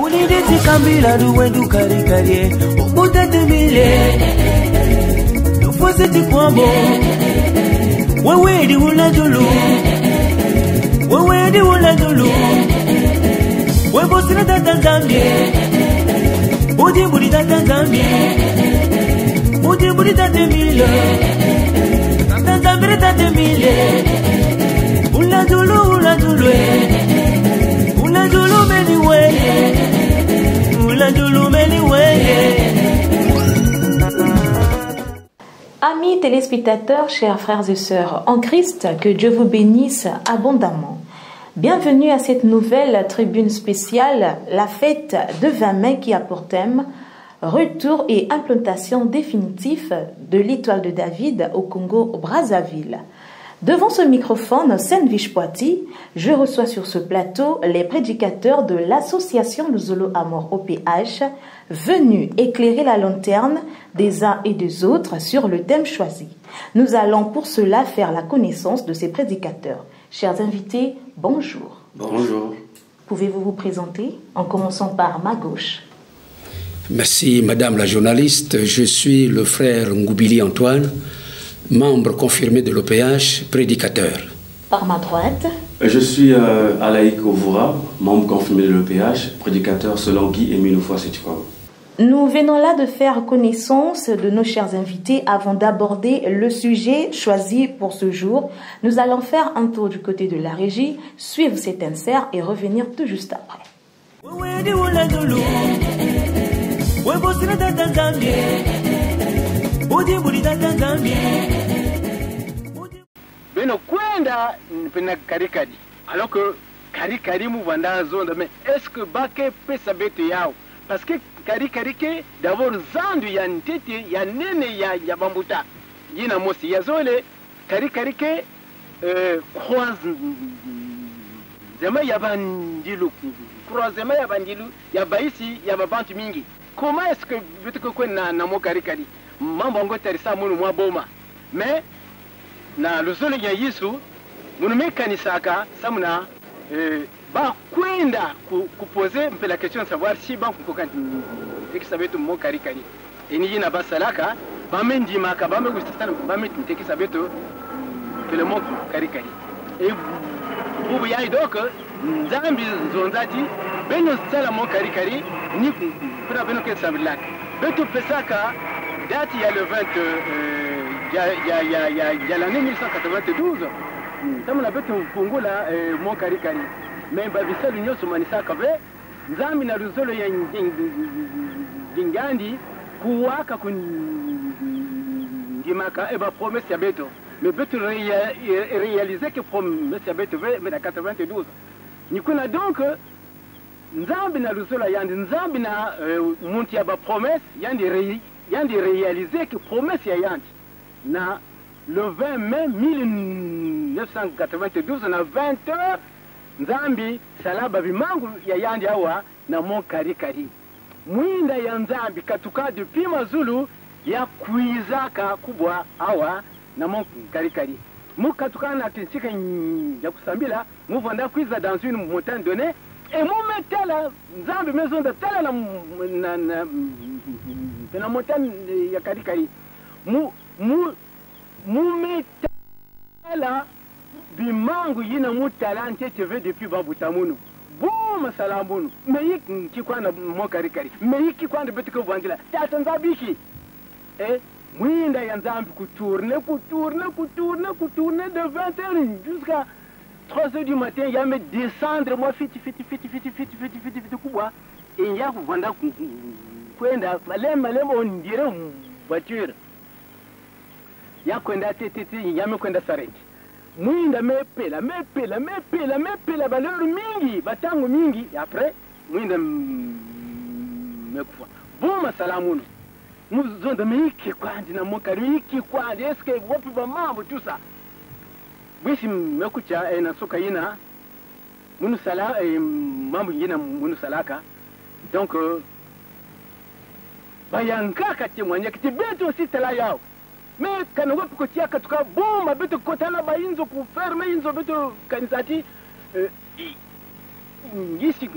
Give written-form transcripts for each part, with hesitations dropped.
Unideti kambila duwendu kari kari Ubutete mile Nufoseti kwambo Wewedi uladulu Wewedi uladulu Webosina tata zambi Udiburi tata zambi Udiburi tata mile Tata zambi tata mile Uladulu uladulu Uladulu meni weye Uladulu meni weye. Amis téléspectateurs, chers frères et sœurs en Christ, que Dieu vous bénisse abondamment. Bienvenue à cette nouvelle tribune spéciale, la fête de 20 mai qui a pour thème Retour et implantation définitive de l'étoile de David au Congo-Brazzaville. Devant ce microphone, Sainte-Viche Poiti, je reçois sur ce plateau les prédicateurs de l'association Luzolo Amor OPH, venus éclairer la lanterne des uns et des autres sur le thème choisi. Nous allons pour cela faire la connaissance de ces prédicateurs. Chers invités, bonjour. Bonjour. Pouvez-vous vous présenter en commençant par ma gauche? Merci Madame la journaliste. Je suis le frère Ngoubili Antoine, membre confirmé de l'OPH, prédicateur. Par ma droite. Je suis Alaïk Ovoura, membre confirmé de l'OPH, prédicateur selon Guy Émile Foissetikwa. Nous venons là de faire connaissance de nos chers invités avant d'aborder le sujet choisi pour ce jour. Nous allons faire un tour du côté de la régie, suivre cet insert et revenir tout juste après. Beno kwenda mpena karikari alors que karikari muvanda zonda mais est-ce que bake pesa bete yao parce que karikari ke d'abord zandu ya ntete ya nene ya bambuta yina mosi ya zole karikari ke croise zema ya bandilu croisement ya bandilu ya baisi ya mabantu mingi. Comment est-ce que veut que na mo karikari mambo ngo tarisa munu mwa boma mais na luzolo ya Yesu munume kanisaka samuna ba kwenda kuposer la question de savoir si ban kokandi ekisabetu mo karikari eni yina basalaka ba mendi maka ba me gustana ba metti ekisabetu le mo karikari et bubu yayi donc nzambi zonzati beno sala mo karikari ni kuna beno ke sabilak betu pesaka date il y a le 20 il y a l'année 1992 comme la bête Congo là mon karikari mais babisa l'union somanisa kabe nzambi na luzolo ya ngandi kuwaka ngimaka eba promesse ya beto mais beto réaliser que promesse ya beto mais en 92 ni kuna donc nzambi na luzolo yandi nzambi na muntu ya ba promesse yandi réaliser que promesse ya yandi na le 20 mai 1992 na 20h nzambi salaba bimangu ya yandi awa na mon karikari mwinda ya nzambi katuka depuis mazulu ya kuizaka kubwa awa na mon karikari mukatuka na tinsika ya kusambila muvanda kuiza dans une montagne donnée et mon metela nzambi maison de tela na montagne ya karikari mumetala bimangu yina mutala ntete depuis babutamunu buma salamunu meyi kikwana mo karikari meyi kikwana betiko vandila tatanza biki mwinda ya nzambi kutourner de 20h jusqu'à 3h du matin ya me descendre moi fiti kubwa et ya kuvanda kwenda malema on dirait voiture ya kwenda tete ya me kwenda sareti mwinda mepela balero mingi batangu mingi après mwinda mekufa buma salamunu muzonda meiki kwandi na mokari iki kwandi eske wapi ba mambo tout ça bisi mekucha na soka yina munu sala mambo yina munu salaka donc bayanka kati mwanya kiti beto si tala yao mais kana wapi kotia katuka buma beto kotana ba inzo ku ferme inzo beto kanisati ngisi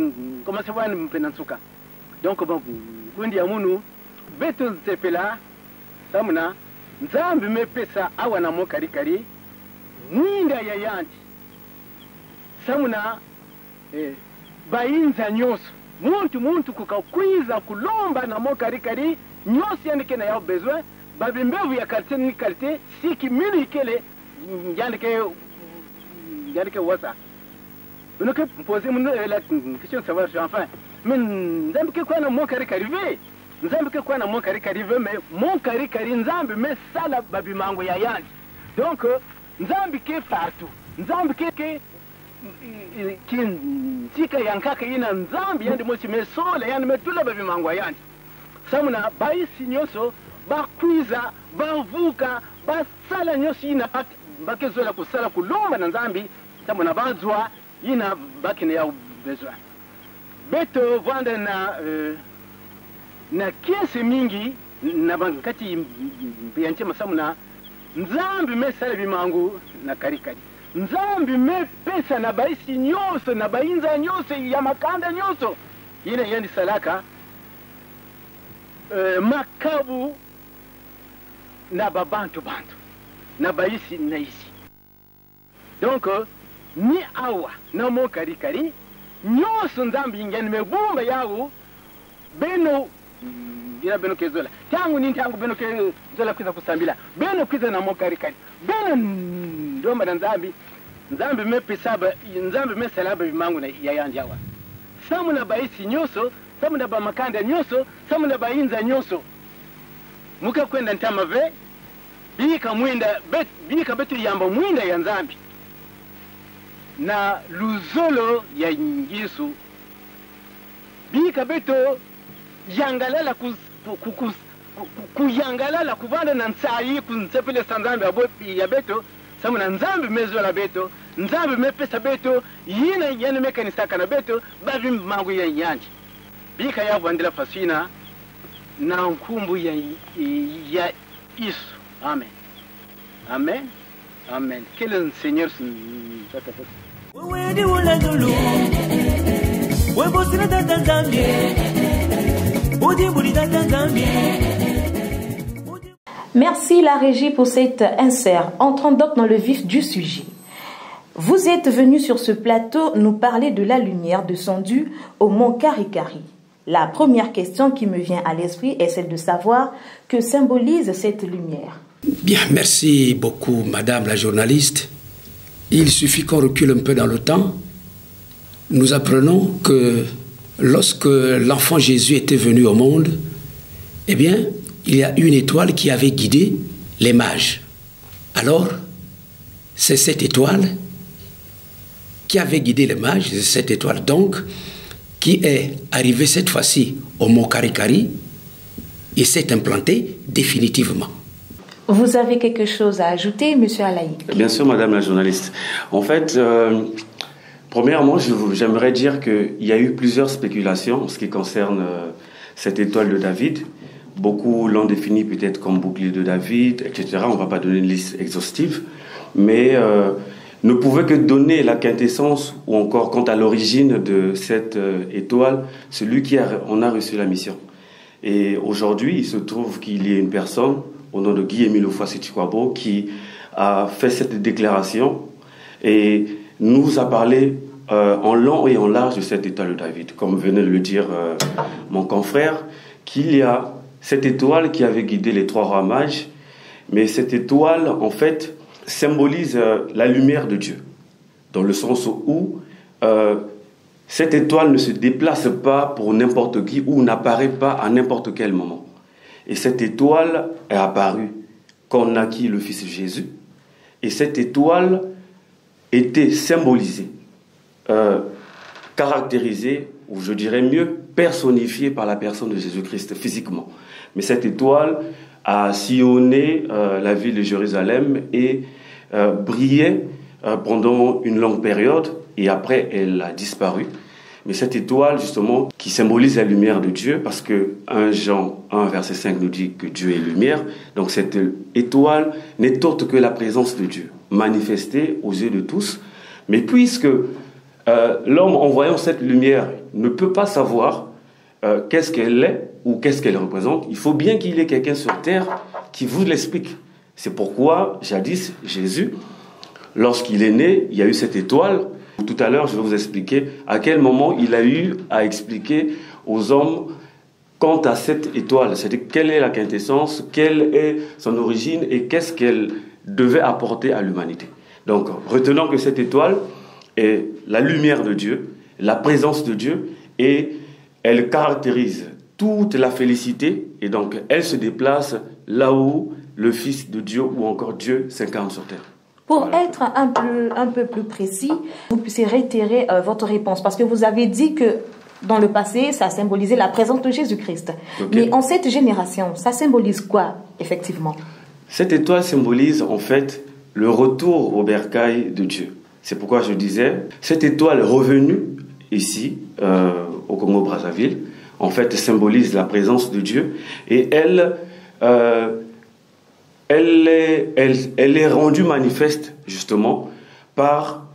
koma sewani mpenansuka donc bon kundi ya munu beto nzepela samuna nzambi mepesa awa na mo kari mwinda ya yanti samuna bayinza nyoso muntu kukakwiza kulomba na mo kari nyoso yandike na yao besoin babimbevu ya quartier ni quartier siki minu ikele yandike wasa donc poser la question de savoir enfin mais nzambi ke kwa na mo kari ve nzambi ke kwa na mo kari ve mais mo kari nzambi me sala babimango ya yanti donc nzambi ke partout nzambi ke tika yankaka ina nzambi yandi mochi mesole yandi metula babimango yanti samuna baisi nyoso bakwiza bavuka basala nyoso ina bakezola kusala kulomba na nzambi samuna bazwa ina bakine ya besoin beto vanda na kiasi mingi na bankati yanche masamuna nzambi mesala bimangu na kari nzambi me pesa na baisi nyoso na bainza nyoso ya makanda nyoso ina yandi salaka makabu na babantu na baisi na isi donc ni awa na mo kari nyoso nzambi ngeni mebumba yawo beno ina beno kezola tangu beno kezola kwiza kusambila beno kwiza na mo kari beno ndomba na nzambi mepesaba nzambi mesalaba bimangu na yayandi awa samuna baisi nyoso samuna ba makanda nyoso samuna bainza nyoso muka kwenda ntamave bika betu yamba mwinda ya nzambi na luzolo ya ngisu bika beto yangalala kuyangalala kuvanda na nsayi kunsepele sanzambi ya beto samuna nzambi mezo la beto nzambi mepesa beto yina yana mekanisaka na beto babi mangu ya nyanji bika ya vandila fasina na nkumbu ya Isu. Amen. Amen. Amen. Que le Seigneur soit avec vous. Merci la régie pour cet insert. Entrons donc dans le vif du sujet. Vous êtes venu sur ce plateau nous parler de la lumière descendue au mont Karikari. La première question qui me vient à l'esprit est celle de savoir que symbolise cette lumière. Bien, merci beaucoup, madame la journaliste. Il suffit qu'on recule un peu dans le temps. Nous apprenons que lorsque l'enfant Jésus était venu au monde, eh bien, il y a une étoile qui avait guidé les mages. Alors, c'est cette étoile qui avait guidé les mages, c'est cette étoile donc, qui est arrivée cette fois-ci au mont Karikari et s'est implantée définitivement. Vous avez quelque chose à ajouter, M. Alaïk? Bien sûr, madame la journaliste. En fait, premièrement, j'aimerais dire qu'il y a eu plusieurs spéculations en ce qui concerne cette étoile de David. Beaucoup l'ont définie peut-être comme bouclier de David, etc. On ne va pas donner une liste exhaustive, mais ne pouvait que donner la quintessence ou encore quant à l'origine de cette étoile, celui qui en a reçu la mission. Et aujourd'hui, il se trouve qu'il y a une personne au nom de Guy-Émile Oufouassi-Chikwabo qui a fait cette déclaration et nous a parlé en long et en large de cette étoile de David. Comme venait de le dire mon confrère, qu'il y a cette étoile qui avait guidé les trois rois mages, mais cette étoile, en fait, symbolise la lumière de Dieu, dans le sens où cette étoile ne se déplace pas pour n'importe qui ou n'apparaît pas à n'importe quel moment. Et cette étoile est apparue quand naquit le Fils Jésus, et cette étoile était symbolisée, caractérisée, ou je dirais mieux, personnifiée par la personne de Jésus-Christ physiquement. Mais cette étoile a sillonné la ville de Jérusalem et brillait pendant une longue période et après elle a disparu. Mais cette étoile justement qui symbolise la lumière de Dieu, parce que 1 Jean 1 verset 5 nous dit que Dieu est lumière, donc cette étoile n'est autre que la présence de Dieu manifestée aux yeux de tous. Mais puisque l'homme, en voyant cette lumière, ne peut pas savoir qu'est-ce qu'elle est ou qu'est-ce qu'elle représente. Il faut bien qu'il y ait quelqu'un sur terre qui vous l'explique. C'est pourquoi, jadis, Jésus, lorsqu'il est né, il y a eu cette étoile. Tout à l'heure, je vais vous expliquer à quel moment il a eu à expliquer aux hommes quant à cette étoile. C'est-à-dire quelle est la quintessence, quelle est son origine et qu'est-ce qu'elle devait apporter à l'humanité. Donc, retenons que cette étoile est la lumière de Dieu, la présence de Dieu, et elle caractérise toute la félicité, et donc elle se déplace là où le Fils de Dieu ou encore Dieu s'incarne sur terre. Pour être un peu plus précis, vous puissiez réitérer votre réponse, parce que vous avez dit que dans le passé, ça symbolisait la présence de Jésus-Christ. Okay. Mais en cette génération, ça symbolise quoi, effectivement? Cette étoile symbolise en fait le retour au bercail de Dieu. C'est pourquoi je disais, cette étoile revenue ici, au Congo-Brazzaville, en fait symbolise la présence de Dieu, et elle est rendue manifeste justement par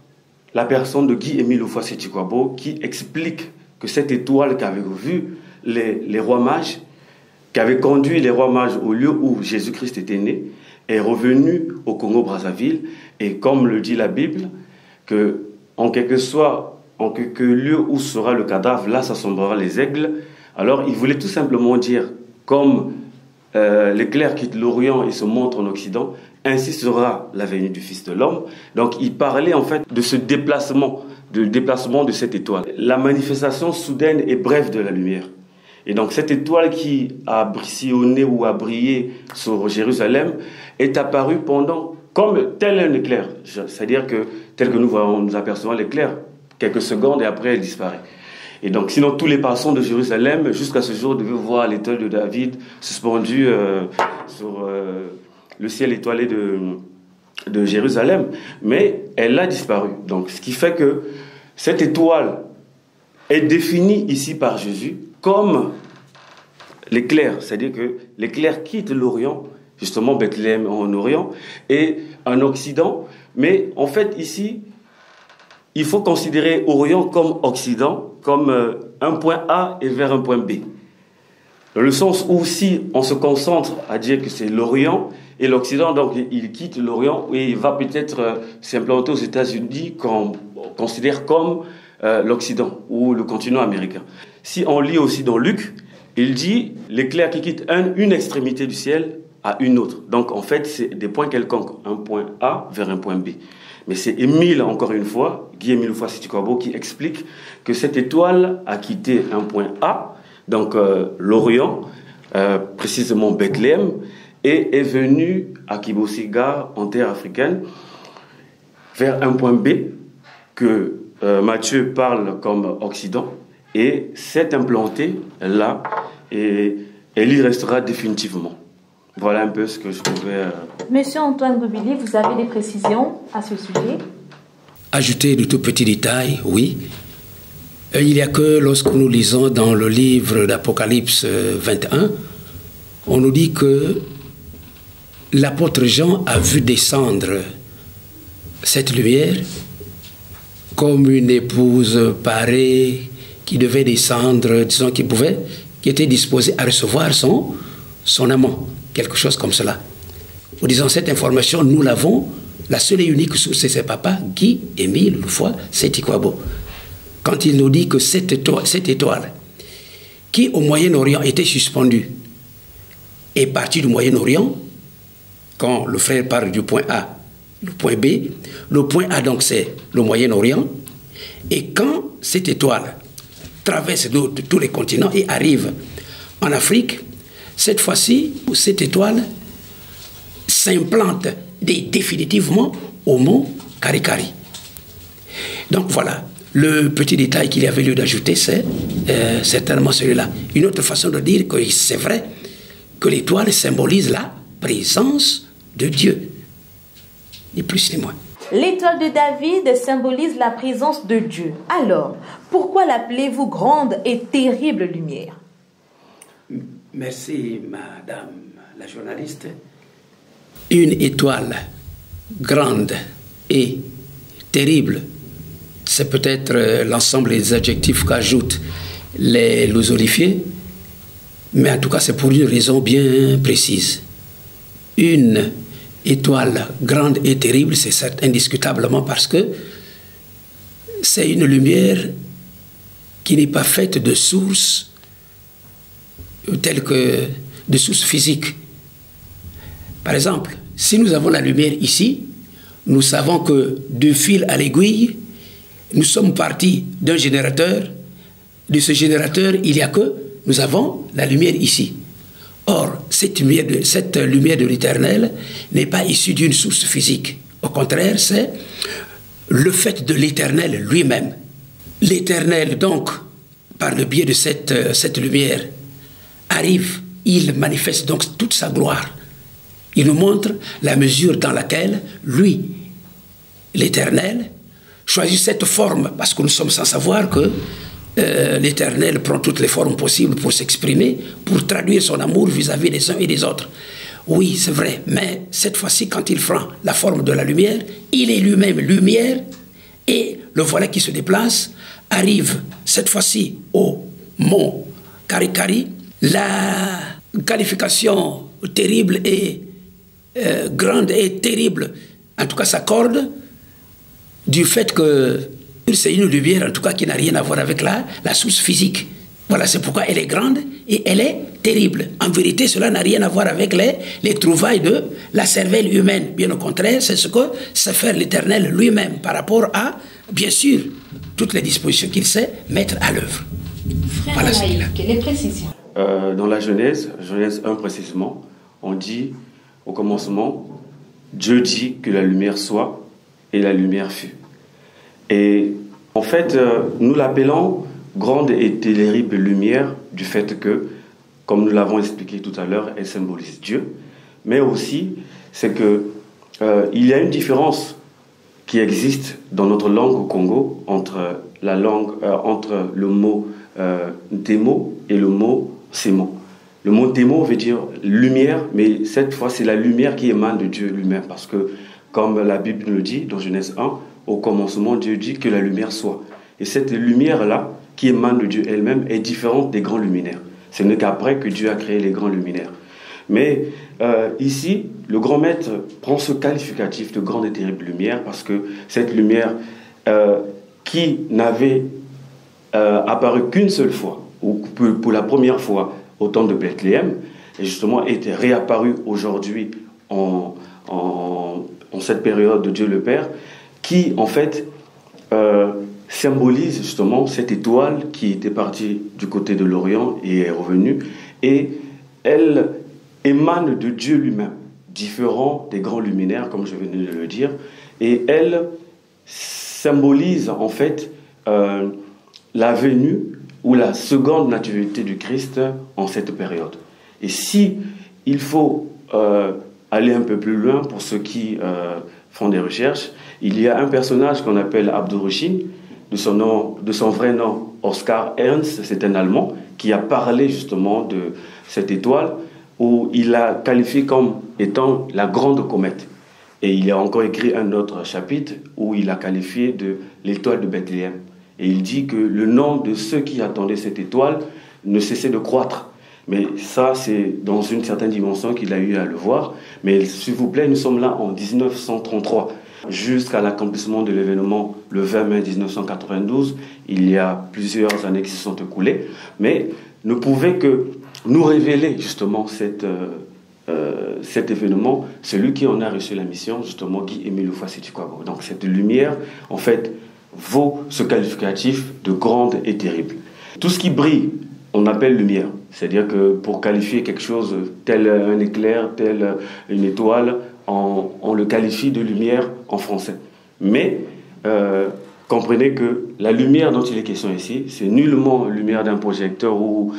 la personne de Guy-Émile Houphouët-Sétikwabo, qui explique que cette étoile qu'avaient vu les rois mages, qui avait conduit les rois mages au lieu où Jésus-Christ était né, est revenue au Congo-Brazzaville, et comme le dit la Bible, que en quelque lieu où sera le cadavre, là s'assemblera les aigles. Alors il voulait tout simplement dire, comme l'éclair quitte l'Orient et se montre en Occident, ainsi sera la venue du Fils de l'homme. Donc il parlait en fait de ce déplacement de cette étoile. La manifestation soudaine et brève de la lumière. Et donc cette étoile qui a sillonné ou a brillé sur Jérusalem est apparue pendant, comme tel un éclair. C'est-à-dire que tel que nous apercevons l'éclair, quelques secondes et après elle disparaît. Et donc, sinon, tous les passants de Jérusalem, jusqu'à ce jour, devaient voir l'étoile de David suspendue sur le ciel étoilé de Jérusalem. Mais elle a disparu. Donc, ce qui fait que cette étoile est définie ici par Jésus comme l'éclair. C'est-à-dire que l'éclair quitte l'Orient, justement Bethléem en Orient, et en Occident. Mais en fait, ici, il faut considérer Orient comme Occident, comme un point A et vers un point B. Dans le sens où si on se concentre à dire que c'est l'Orient et l'Occident, donc il quitte l'Orient et il va peut-être s'implanter aux États-Unis qu'on considère comme l'Occident ou le continent américain. Si on lit aussi dans Luc, il dit l'éclair qui quitte une extrémité du ciel à une autre. Donc en fait, c'est des points quelconques, un point A vers un point B. Mais c'est Émile, encore une fois, Guy-Émile Houphouët-Sétikwabo, qui explique que cette étoile a quitté un point A, donc l'Orient, précisément Bethléem, et est venue à Kibossiga, en terre africaine, vers un point B, que Matthieu parle comme Occident, et s'est implantée là, et elle y restera définitivement. Voilà un peu ce que je pouvais... Monsieur Antoine Goubili, vous avez des précisions à ce sujet? Ajouter de tout petits détails, oui. Il n'y a que lorsque nous lisons dans le livre d'Apocalypse 21, on nous dit que l'apôtre Jean a vu descendre cette lumière comme une épouse parée qui devait descendre, disons qui était disposée à recevoir son amant. Quelque chose comme cela. En disant cette information, nous l'avons, la seule et unique source, c'est papa, Guy-Émile Houphouët-Sétikwabo. Quand il nous dit que cette étoile, qui au Moyen-Orient était suspendue, est partie du Moyen-Orient, quand le frère parle du point A, le point B, le point A donc c'est le Moyen-Orient, et quand cette étoile traverse tous les continents et arrive en Afrique, cette fois-ci, cette étoile s'implante définitivement au mont Karikari. Donc voilà, le petit détail qu'il y avait lieu d'ajouter, c'est certainement celui-là. Une autre façon de dire que c'est vrai que l'étoile symbolise la présence de Dieu, ni plus ni moins. L'étoile de David symbolise la présence de Dieu. Alors, pourquoi l'appelez-vous grande et terrible lumière? Merci, madame la journaliste. Une étoile grande et terrible c'est peut-être l'ensemble des adjectifs qu'ajoutent les losolifiés, mais en tout cas c'est pour une raison bien précise. Une étoile grande et terrible, c'est indiscutablement parce que c'est une lumière qui n'est pas faite de sources telles que de sources physiques. Par exemple, si nous avons la lumière ici, nous savons que du fil à l'aiguille, nous sommes partis d'un générateur. De ce générateur, il n'y a que nous avons la lumière ici. Or, cette lumière de l'Éternel n'est pas issue d'une source physique. Au contraire, c'est le fait de l'Éternel lui-même. L'Éternel, donc, par le biais de cette lumière, arrive, il manifeste donc toute sa gloire. Il nous montre la mesure dans laquelle, lui, l'Éternel, choisit cette forme, parce que nous sommes sans savoir que l'Éternel prend toutes les formes possibles pour s'exprimer, pour traduire son amour vis-à-vis des uns et des autres. Oui, c'est vrai, mais cette fois-ci, quand il prend la forme de la lumière, il est lui-même lumière, et le voilà qui se déplace, arrive cette fois-ci au mont Karikari. La qualification terrible et grande et terrible, en tout cas s'accorde, du fait que c'est une lumière, en tout cas, qui n'a rien à voir avec la source physique. Voilà, c'est pourquoi elle est grande et elle est terrible. En vérité, cela n'a rien à voir avec les trouvailles de la cervelle humaine. Bien au contraire, c'est ce que sait faire l'Éternel lui-même par rapport à, bien sûr, toutes les dispositions qu'il sait mettre à l'œuvre. Voilà ce qu'il a. Les précisions. Dans la Genèse 1 précisément, on dit au commencement, Dieu dit que la lumière soit et la lumière fut. Et en fait, nous l'appelons grande et terrible lumière du fait que, comme nous l'avons expliqué tout à l'heure, elle symbolise Dieu. Mais aussi, c'est que il y a une différence qui existe dans notre langue au Congo entre le mot démo et le mot sémo. Le mot démo veut dire lumière, mais cette fois, c'est la lumière qui émane de Dieu lui-même. Parce que, comme la Bible nous le dit dans Genèse 1, au commencement, Dieu dit que la lumière soit. Et cette lumière-là, qui émane de Dieu elle-même, est différente des grands luminaires. Ce n'est qu'après que Dieu a créé les grands luminaires. Mais ici, le grand maître prend ce qualificatif de grande et terrible lumière parce que cette lumière qui n'avait apparu qu'une seule fois, ou pour la première fois au temps de Bethléem, et justement était réapparue aujourd'hui en cette période de Dieu le Père, qui en fait symbolise justement cette étoile qui était partie du côté de l'Orient et est revenue, et elle émane de Dieu lui-même, différent des grands luminaires comme je venais de le dire, et elle symbolise en fait la venue ou la seconde nativité du Christ en cette période. Et si il faut aller un peu plus loin pour ceux qui font des recherches, il y a un personnage qu'on appelle Abdurrahim, de son vrai nom Oskar Ernst, c'est un Allemand, qui a parlé justement de cette étoile, où il l'a qualifiée comme étant la grande comète. Et il a encore écrit un autre chapitre où il a qualifié de l'étoile de Bethléem. Et il dit que le nombre de ceux qui attendaient cette étoile ne cessait de croître. Mais ça, c'est dans une certaine dimension qu'il a eu à le voir. Mais s'il vous plaît, nous sommes là en 1933. Jusqu'à l'accomplissement de l'événement le 20 mai 1992, il y a plusieurs années qui se sont écoulées, mais ne pouvait que nous révéler justement cet événement, celui qui en a reçu la mission, justement Guy-Émile Houphouët-Boigny. Donc cette lumière, en fait, vaut ce qualificatif de grande et terrible. Tout ce qui brille, on appelle lumière. C'est-à-dire que pour qualifier quelque chose tel un éclair, tel une étoile, on le qualifie de lumière en français. Mais comprenez que la lumière dont il est question ici, c'est nullement la lumière d'un projecteur ou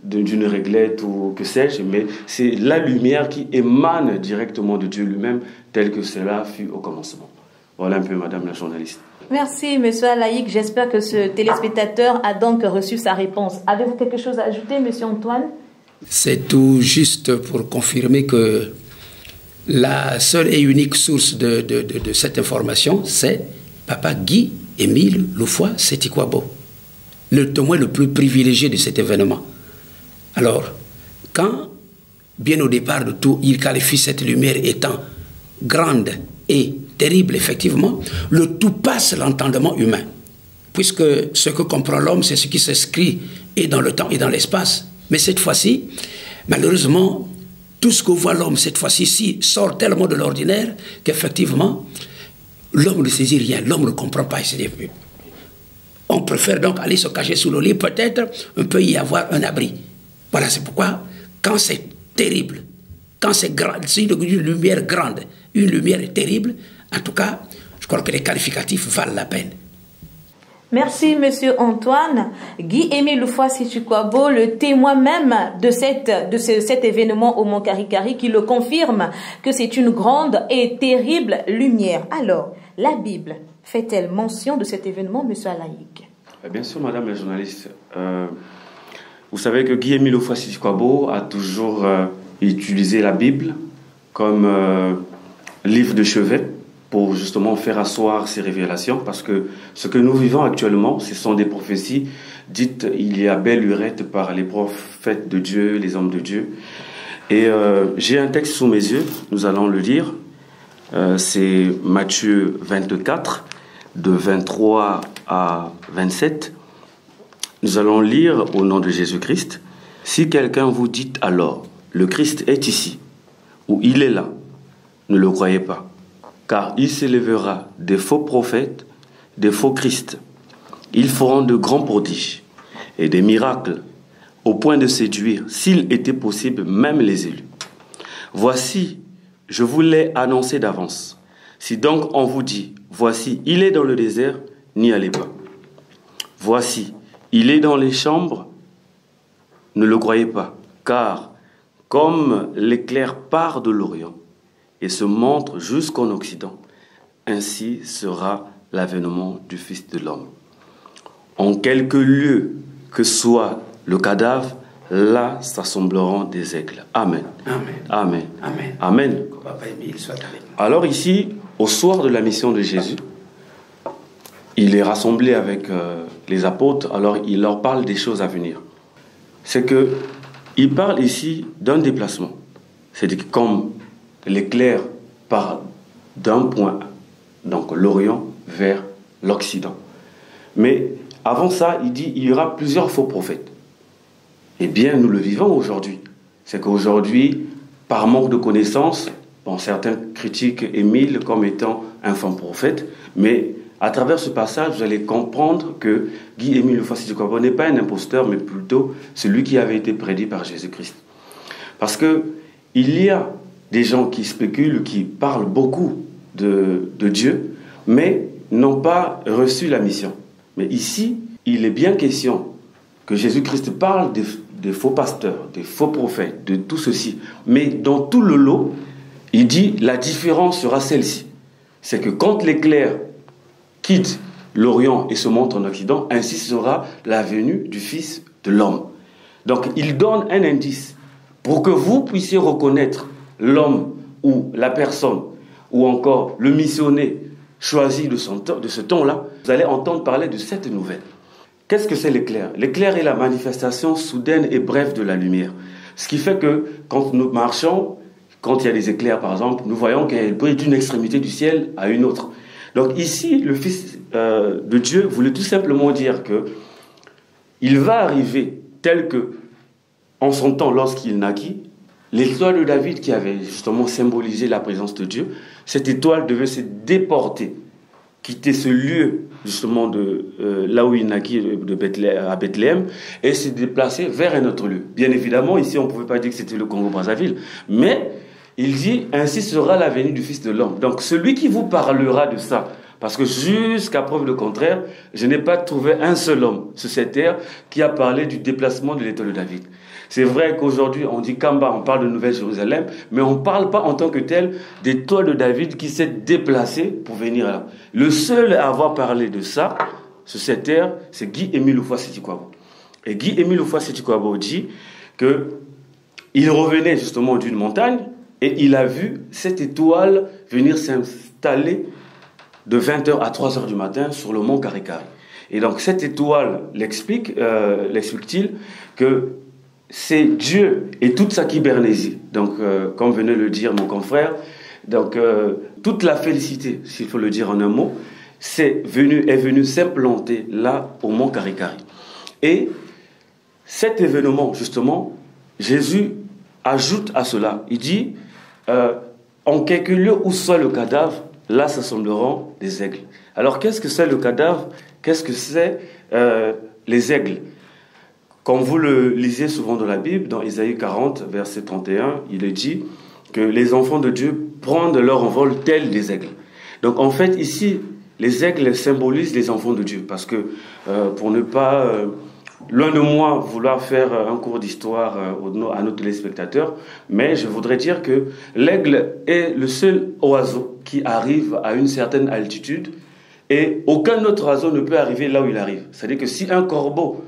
d'une réglette ou que sais-je, mais c'est la lumière qui émane directement de Dieu lui-même, tel que cela fut au commencement. Voilà un peu, madame la journaliste. Merci, monsieur Alaïc. J'espère que ce téléspectateur a donc reçu sa réponse. Avez-vous quelque chose à ajouter, monsieur Antoine? C'est tout juste pour confirmer que la seule et unique source de cette information, c'est Papa Guy Émile Loufois Seti-Kwabo, le témoin le plus privilégié de cet événement. Alors, quand, bien au départ de tout, il qualifie cette lumière étant grande et terrible, effectivement, le tout passe l'entendement humain, puisque ce que comprend l'homme, c'est ce qui s'inscrit et dans le temps et dans l'espace. Mais cette fois-ci, malheureusement, tout ce que voit l'homme cette fois-ci sort tellement de l'ordinaire qu'effectivement, l'homme ne saisit rien, l'homme ne comprend pas. On préfère donc aller se cacher sous le lit, peut-être on peut y avoir un abri. Voilà, c'est pourquoi, quand c'est terrible, quand c'est grand, c'est une lumière grande, une lumière terrible, en tout cas, je crois que les qualificatifs valent la peine. Merci, Monsieur Antoine. Guy-Émile Loufois Seti-Kwabo, le témoin même de cet événement au Mont Karikari, qui le confirme que c'est une grande et terrible lumière. Alors, la Bible fait-elle mention de cet événement, Monsieur Alaïk? Bien sûr, Madame la journaliste. Vous savez que Guy-Émile Loufois Seti-Kwabo a toujours utilisé la Bible comme livre de chevet pour justement faire asseoir ses révélations, parce que ce que nous vivons actuellement, ce sont des prophéties dites il y a belle lurette par les prophètes de Dieu, les hommes de Dieu. Et j'ai un texte sous mes yeux, nous allons le lire. C'est Matthieu 24, de 23 à 27. Nous allons lire au nom de Jésus-Christ. « Si quelqu'un vous dit alors, le Christ est ici, ou il est là, ne le croyez pas. Car il s'élèvera des faux prophètes, des faux Christ. Ils feront de grands prodiges et des miracles, au point de séduire, s'il était possible, même les élus. Voici, je vous l'ai annoncé d'avance. Si donc on vous dit, voici, il est dans le désert, n'y allez pas. Voici, il est dans les chambres, ne le croyez pas. Car, comme l'éclair part de l'Orient, et se montre jusqu'en Occident, ainsi sera l'avènement du Fils de l'homme. En quelque lieu que soit le cadavre, là s'assembleront des aigles. Amen. Amen. Amen. Amen. Amen. Alors ici, au soir de la mission de Jésus, il est rassemblé avec les apôtres, alors il leur parle des choses à venir. C'est qu'il parle ici d'un déplacement. C'est-à-dire que comme l'éclair part d'un point, donc l'Orient, vers l'Occident. Mais avant ça, il dit il y aura plusieurs faux prophètes. Eh bien, nous le vivons aujourd'hui. C'est qu'aujourd'hui, par manque de connaissances, bon, certains critiquent Émile comme étant un faux prophète, mais à travers ce passage, vous allez comprendre que Guy-Émile Loufois Seti-Kwabo n'est pas un imposteur, mais plutôt celui qui avait été prédit par Jésus-Christ. Parce que il y a des gens qui spéculent, qui parlent beaucoup de Dieu, mais n'ont pas reçu la mission. Mais ici, il est bien question que Jésus-Christ parle des faux pasteurs, des faux prophètes, de tout ceci. Mais dans tout le lot, il dit la différence sera celle-ci. C'est que quand l'éclair quitte l'Orient et se montre en Occident, ainsi sera la venue du Fils de l'homme. Donc il donne un indice pour que vous puissiez reconnaître l'homme ou la personne, ou encore le missionnaire choisi de ce temps-là. Vous allez entendre parler de cette nouvelle. Qu'est-ce que c'est l'éclair? L'éclair est la manifestation soudaine et brève de la lumière. Ce qui fait que quand nous marchons, quand il y a des éclairs par exemple, nous voyons qu'elle brille d'une extrémité du ciel à une autre. Donc ici, le Fils de Dieu voulait tout simplement dire que il va arriver tel que, en son temps, lorsqu'il naquit, l'étoile de David qui avait justement symbolisé la présence de Dieu, cette étoile devait se déporter, quitter ce lieu justement de là où il naquit à Bethléem et se déplacer vers un autre lieu. Bien évidemment, ici on ne pouvait pas dire que c'était le Congo-Brazzaville, mais il dit ainsi sera la venue du Fils de l'homme. Donc celui qui vous parlera de ça, parce que jusqu'à preuve le contraire, je n'ai pas trouvé un seul homme sur cette terre qui a parlé du déplacement de l'étoile de David. C'est vrai qu'aujourd'hui, on dit Kamba, on parle de Nouvelle-Jérusalem, mais on ne parle pas en tant que tel d'étoile de David qui s'est déplacée pour venir là. Le seul à avoir parlé de ça, sur cette terre, c'est Guy-Émile Loufois Seti-Kwabo. Et Guy-Émile Loufois Seti-Kwabo dit qu'il revenait justement d'une montagne et il a vu cette étoile venir s'installer de 20h à 3h du matin sur le mont Karikari. Et donc cette étoile l'explique-t-il que c'est Dieu et toute sa Kibernésie. Donc, comme venait le dire mon confrère, donc toute la félicité, s'il faut le dire en un mot, est venue s'implanter là au mont Karikari. Et cet événement, justement, Jésus ajoute à cela. Il dit, en quelque lieu où soit le cadavre, là s'assembleront des aigles. Alors, qu'est-ce que c'est le cadavre? Qu'est-ce que c'est les aigles? Comme vous le lisez souvent dans la Bible, dans Isaïe 40, verset 31, il est dit que les enfants de Dieu prennent leur envol tels des aigles. Donc, en fait, ici, les aigles symbolisent les enfants de Dieu. Parce que, pour ne pas, loin de moi, vouloir faire un cours d'histoire à nos téléspectateurs, mais je voudrais dire que l'aigle est le seul oiseau qui arrive à une certaine altitude et aucun autre oiseau ne peut arriver là où il arrive. C'est-à-dire que si un corbeau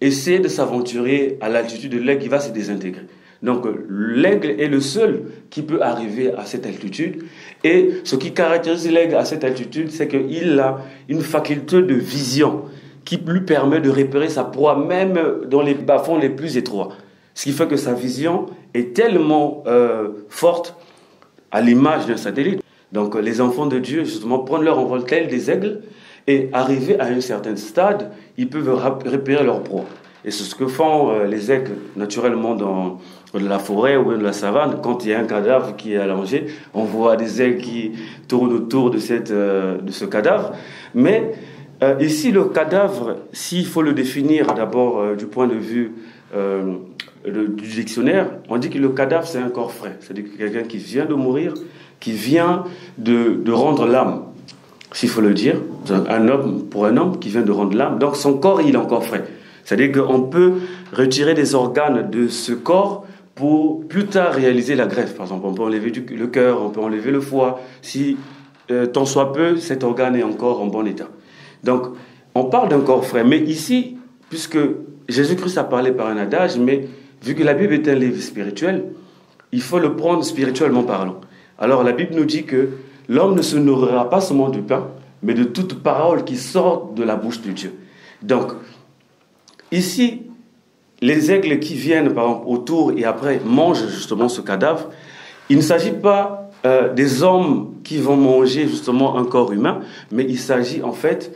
essaie de s'aventurer à l'altitude de l'aigle, il va se désintégrer. Donc l'aigle est le seul qui peut arriver à cette altitude. Et ce qui caractérise l'aigle à cette altitude, c'est qu'il a une faculté de vision qui lui permet de repérer sa proie même dans les bas-fonds les plus étroits. Ce qui fait que sa vision est tellement forte à l'image d'un satellite. Donc les enfants de Dieu, justement, prennent leur envol tel des aigles et arrivés à un certain stade, ils peuvent repérer leur proie. Et c'est ce que font les aigles naturellement dans la forêt ou dans la savane. Quand il y a un cadavre qui est allongé, on voit des aigles qui tournent autour de ce cadavre. Mais ici, le cadavre, s'il faut le définir d'abord du point de vue du dictionnaire, on dit que le cadavre, c'est un corps frais. C'est-à-dire quelqu'un qui vient de mourir, qui vient de rendre l'âme, s'il faut le dire. Un homme, pour un homme qui vient de rendre l'âme, donc son corps, il est encore frais. C'est-à-dire qu'on peut retirer des organes de ce corps pour plus tard réaliser la greffe. Par exemple, on peut enlever le cœur, on peut enlever le foie. Si tant soit peu, cet organe est encore en bon état. Donc, on parle d'un corps frais. Mais ici, puisque Jésus-Christ a parlé par un adage, mais vu que la Bible est un livre spirituel, il faut le prendre spirituellement parlant. Alors, la Bible nous dit que l'homme ne se nourrira pas seulement du pain, mais de toute parole qui sort de la bouche de Dieu. Donc, ici, les aigles qui viennent, par exemple, autour et après mangent justement ce cadavre, il ne s'agit pas des hommes qui vont manger justement un corps humain, mais il s'agit en fait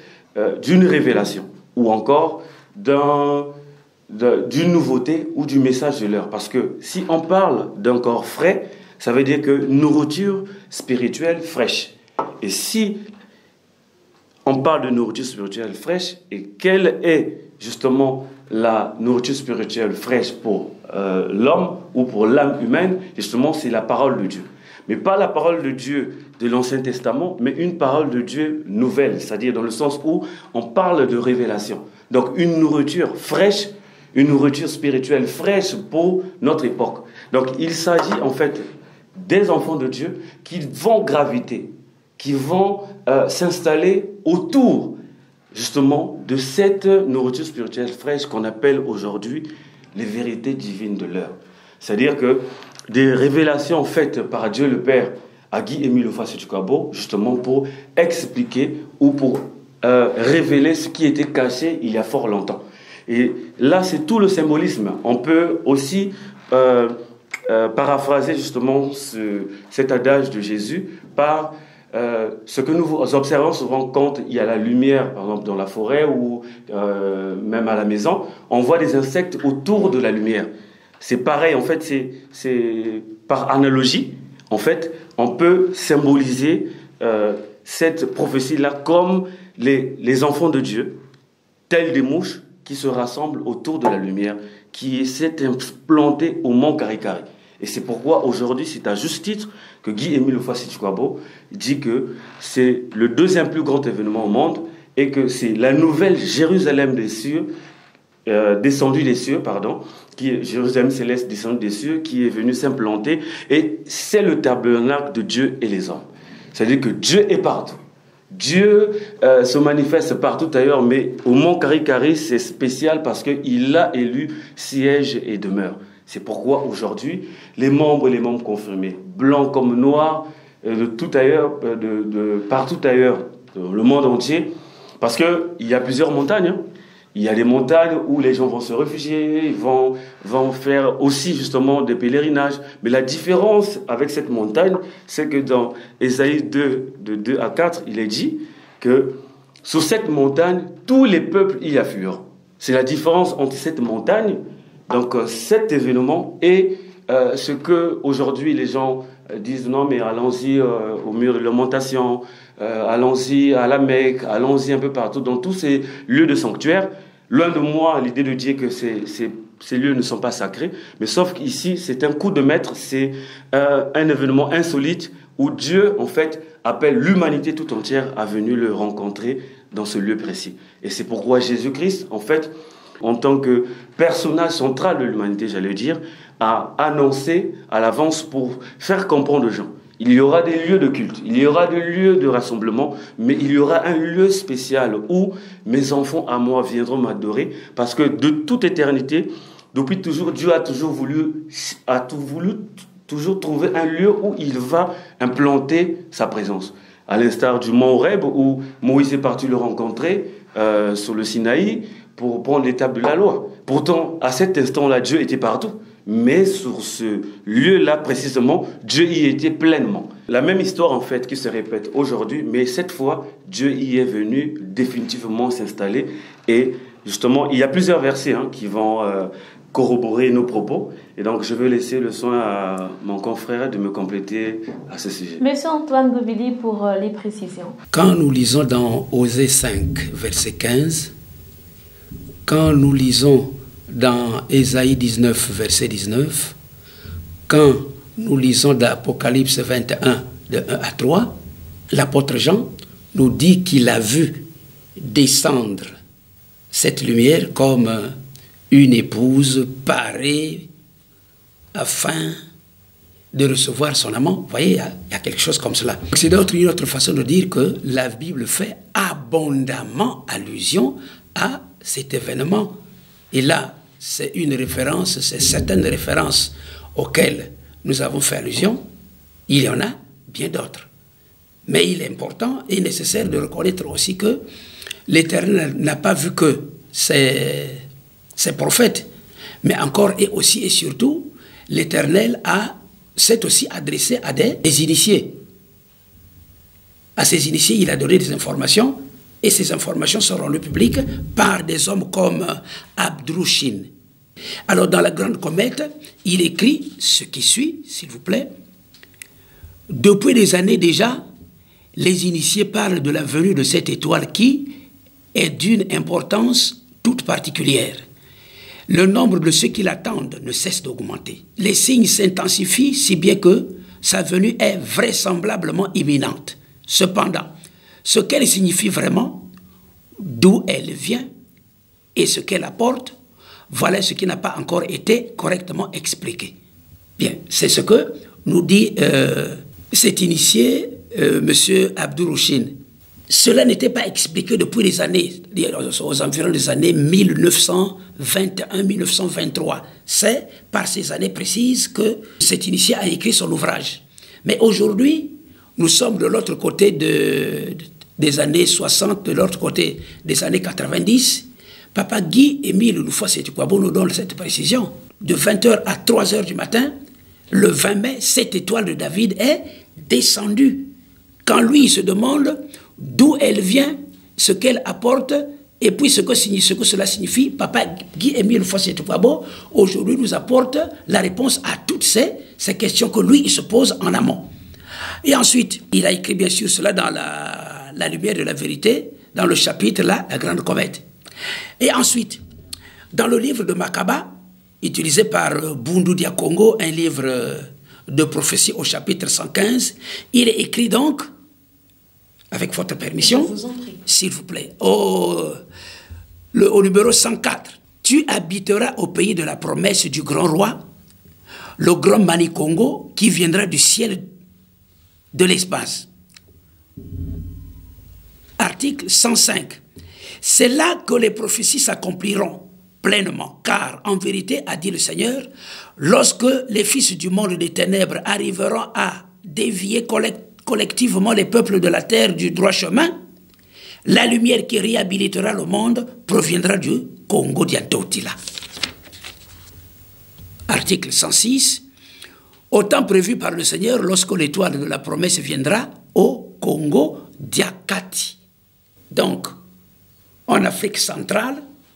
d'une révélation ou encore d'une nouveauté ou du message de l'heure. Parce que si on parle d'un corps frais, ça veut dire que nourriture spirituelle fraîche. Et si on parle de nourriture spirituelle fraîche, et quelle est justement la nourriture spirituelle fraîche pour l'homme ou pour l'âme humaine, justement, c'est la parole de Dieu. Mais pas la parole de Dieu de l'Ancien Testament, mais une parole de Dieu nouvelle, c'est-à-dire dans le sens où on parle de révélation. Donc une nourriture fraîche, une nourriture spirituelle fraîche pour notre époque. Donc il s'agit en fait des enfants de Dieu qui vont graviter, qui vont s'installer autour justement de cette nourriture spirituelle fraîche qu'on appelle aujourd'hui les vérités divines de l'heure. C'est-à-dire que des révélations faites par Dieu le Père à Guy-Émile Ofassé-Tukwabo, justement pour expliquer ou pour révéler ce qui était caché il y a fort longtemps. Et là, c'est tout le symbolisme. On peut aussi paraphraser justement cet adage de Jésus par ce que nous observons souvent quand il y a la lumière, par exemple dans la forêt ou même à la maison, on voit des insectes autour de la lumière. C'est pareil, en fait, c'est par analogie, en fait, on peut symboliser cette prophétie-là comme les enfants de Dieu, tels des mouches qui se rassemblent autour de la lumière, qui s'est implantée au mont Karikari. Et c'est pourquoi aujourd'hui, c'est à juste titre que Guy-Émile Ofassé-Tukwabo dit que c'est le deuxième plus grand événement au monde et que c'est la nouvelle Jérusalem des cieux, descendue des cieux, pardon, qui est Jérusalem céleste descendue des cieux, qui est venue s'implanter, et c'est le tabernacle de Dieu et les hommes. C'est-à-dire que Dieu est partout. Dieu se manifeste partout ailleurs, mais au mont Karikari, c'est spécial parce qu'il a élu siège et demeure. C'est pourquoi aujourd'hui, les membres confirmés, blancs comme noirs, de tout ailleurs, partout ailleurs le monde entier, parce qu'il y a plusieurs montagnes. Hein. Il y a des montagnes où les gens vont se réfugier, vont faire aussi justement des pèlerinages. Mais la différence avec cette montagne, c'est que dans Ésaïe 2, de 2 à 4, il est dit que sur cette montagne, tous les peuples y affluent. C'est la différence entre cette montagne, donc cet événement, et ce que aujourd'hui les gens disent non mais allons-y au mur de lamentation, allons-y à la Mecque, allons-y un peu partout, dans tous ces lieux de sanctuaire. Loin de moi l'idée de dire que ces lieux ne sont pas sacrés, mais sauf qu'ici c'est un coup de maître, c'est un événement insolite où Dieu en fait appelle l'humanité tout entière à venir le rencontrer dans ce lieu précis. Et c'est pourquoi Jésus-Christ, en fait, en tant que personnage central de l'humanité, j'allais dire, a annoncé à l'avance pour faire comprendre aux gens. Il y aura des lieux de culte, il y aura des lieux de rassemblement, mais il y aura un lieu spécial où mes enfants à moi viendront m'adorer, parce que de toute éternité, depuis toujours, Dieu a toujours voulu toujours trouver un lieu où il va implanter sa présence. À l'instar du mont Horeb où Moïse est parti le rencontrer sur le Sinaï pour prendre l'étape de la loi. Pourtant, à cet instant-là, Dieu était partout. Mais sur ce lieu-là, précisément, Dieu y était pleinement. La même histoire, en fait, qui se répète aujourd'hui, mais cette fois, Dieu y est venu définitivement s'installer. Et justement, il y a plusieurs versets qui vont corroborer nos propos. Et donc, je vais laisser le soin à mon confrère de me compléter à ce sujet. Monsieur Antoine Goubili pour les précisions. Quand nous lisons dans Osée 5, verset 15, quand nous lisons dans Ésaïe 19, verset 19, quand nous lisons dans Apocalypse 21, de 1 à 3, l'apôtre Jean nous dit qu'il a vu descendre cette lumière comme une épouse parée afin de recevoir son amant. Vous voyez, il y a quelque chose comme cela. C'est une autre façon de dire que la Bible fait abondamment allusion à cet événement. Et là, c'est une référence, c'est certaines références auxquelles nous avons fait allusion. Il y en a bien d'autres. Mais il est important et nécessaire de reconnaître aussi que l'Éternel n'a pas vu que ces prophètes, mais encore et aussi et surtout, l'Éternel s'est aussi adressé à des initiés. À ces initiés, il a donné des informations, et ces informations seront rendues publiques par des hommes comme Abdrouchin. Alors, dans la Grande Comète, il écrit ce qui suit, s'il vous plaît. Depuis des années déjà, les initiés parlent de la venue de cette étoile qui est d'une importance toute particulière. Le nombre de ceux qui l'attendent ne cesse d'augmenter. Les signes s'intensifient si bien que sa venue est vraisemblablement imminente. Cependant, ce qu'elle signifie vraiment, d'où elle vient et ce qu'elle apporte, voilà ce qui n'a pas encore été correctement expliqué. Bien, c'est ce que nous dit cet initié, M. Abdrouchin. Cela n'était pas expliqué depuis les années, aux environs des années 1921-1923. C'est par ces années précises que cet initié a écrit son ouvrage. Mais aujourd'hui, nous sommes de l'autre côté des années 60, de l'autre côté des années 90. Papa Guy-Émile Loufoua-Sétukwabo nous donne cette précision. De 20h à 3h du matin, le 20 mai, cette étoile de David est descendue. Quand lui, il se demande d'où elle vient, ce qu'elle apporte, et puis ce que cela signifie, Papa Guy-Émile Loufoua-Sétukwabo, aujourd'hui, nous apporte la réponse à toutes ces questions que lui, il se pose en amont. Et ensuite, il a écrit bien sûr cela dans la lumière de la vérité, dans le chapitre là, la Grande Comète. Et ensuite, dans le livre de Makaba, utilisé par Bundu Dia Congo, un livre de prophétie au chapitre 115, il est écrit donc, avec votre permission, s'il vous plaît, au numéro 104, « Tu habiteras au pays de la promesse du grand roi, le grand Mani Congo, qui viendra du ciel de l'espace. » Article 105. « C'est là que les prophéties s'accompliront pleinement, car en vérité, a dit le Seigneur, lorsque les fils du monde des ténèbres arriveront à dévier collectivement les peuples de la terre du droit chemin, La lumière qui réhabilitera le monde proviendra du Congo d'Yantotila. Article 106. Au temps prévu par le Seigneur, lorsque l'étoile de la promesse viendra au Congo d'Yakati. Donc, en Afrique centrale,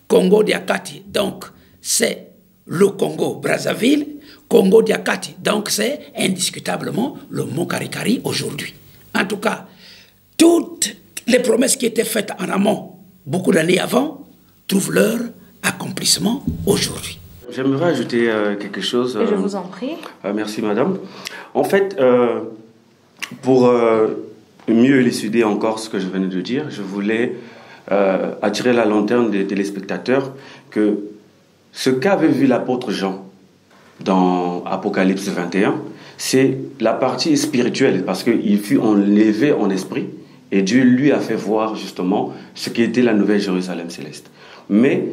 Congo d'Yakati, donc c'est le Congo Brazzaville. Congo d'Yakati, donc c'est indiscutablement le mont Karikari aujourd'hui. En tout cas, toutes les promesses qui étaient faites en amont, beaucoup d'années avant, trouvent leur accomplissement aujourd'hui. J'aimerais ajouter quelque chose. Je vous en prie. Merci, madame. En fait, pour mieux élucider encore ce que je venais de dire, je voulais attirer la lanterne des téléspectateurs que ce qu'avait vu l'apôtre Jean dans Apocalypse 21, c'est la partie spirituelle, parce qu'il fut enlevé en esprit, et Dieu lui a fait voir justement ce qui était la nouvelle Jérusalem céleste. Mais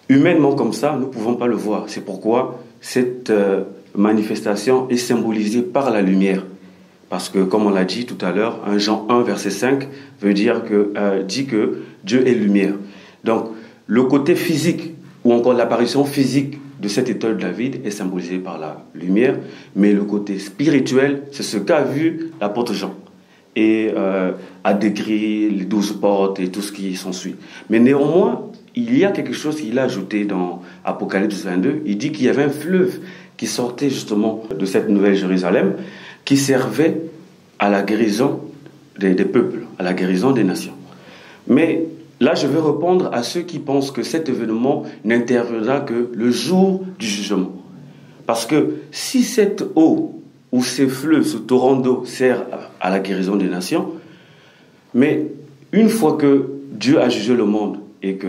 humainement comme ça, nous ne pouvons pas le voir. C'est pourquoi cette manifestation est symbolisée par la lumière. Parce que, comme on l'a dit tout à l'heure, 1 Jean 1, verset 5, dit que Dieu est lumière. Donc, le côté physique, ou encore l'apparition physique de cette étoile de David est symbolisé par la lumière, mais le côté spirituel, c'est ce qu'a vu l'apôtre Jean et a décrit les 12 portes et tout ce qui s'ensuit. Mais néanmoins, il y a quelque chose qu'il a ajouté dans Apocalypse 22. Il dit qu'il y avait un fleuve qui sortait justement de cette nouvelle Jérusalem qui servait à la guérison des peuples, à la guérison des nations. Mais là, je vais répondre à ceux qui pensent que cet événement n'interviendra que le jour du jugement. Parce que si cette eau ou ces fleuves, ce torrent d'eau sert à la guérison des nations, mais une fois que Dieu a jugé le monde et que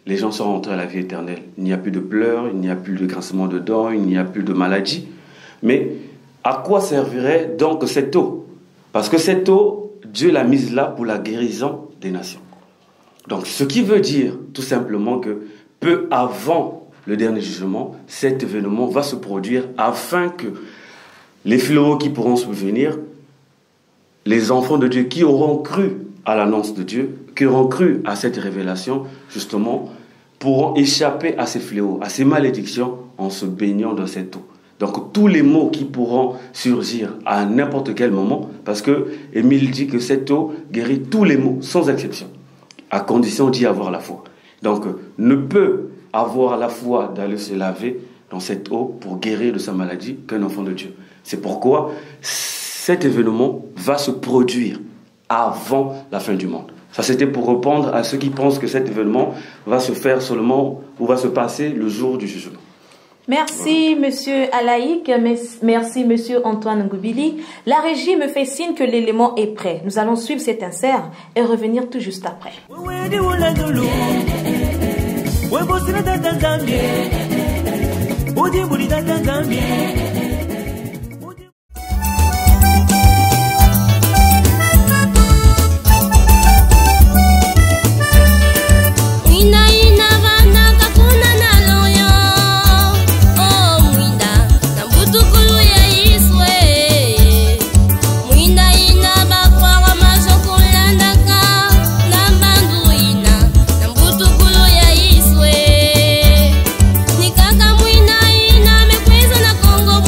les gens sont rentrés à la vie éternelle, il n'y a plus de pleurs, il n'y a plus de grincement de dents, il n'y a plus de maladie. Mais à quoi servirait donc cette eau? Parce que cette eau, Dieu l'a mise là pour la guérison des nations. Donc, ce qui veut dire tout simplement que peu avant le dernier jugement, cet événement va se produire afin que les fléaux qui pourront survenir, les enfants de Dieu qui auront cru à l'annonce de Dieu, qui auront cru à cette révélation, justement, pourront échapper à ces fléaux, à ces malédictions en se baignant dans cette eau. Donc, tous les maux qui pourront surgir à n'importe quel moment, parce que Émile dit que cette eau guérit tous les maux, sans exception, à condition d'y avoir la foi. Donc, ne peut avoir la foi d'aller se laver dans cette eau pour guérir de sa maladie qu'un enfant de Dieu. C'est pourquoi cet événement va se produire avant la fin du monde. Ça, c'était pour répondre à ceux qui pensent que cet événement va se faire seulement ou va se passer le jour du jugement. Merci, Monsieur Alaïk. Merci, Monsieur Antoine Ngoubili. La régie me fait signe que l'élément est prêt. Nous allons suivre cet insert et revenir tout juste après. Congo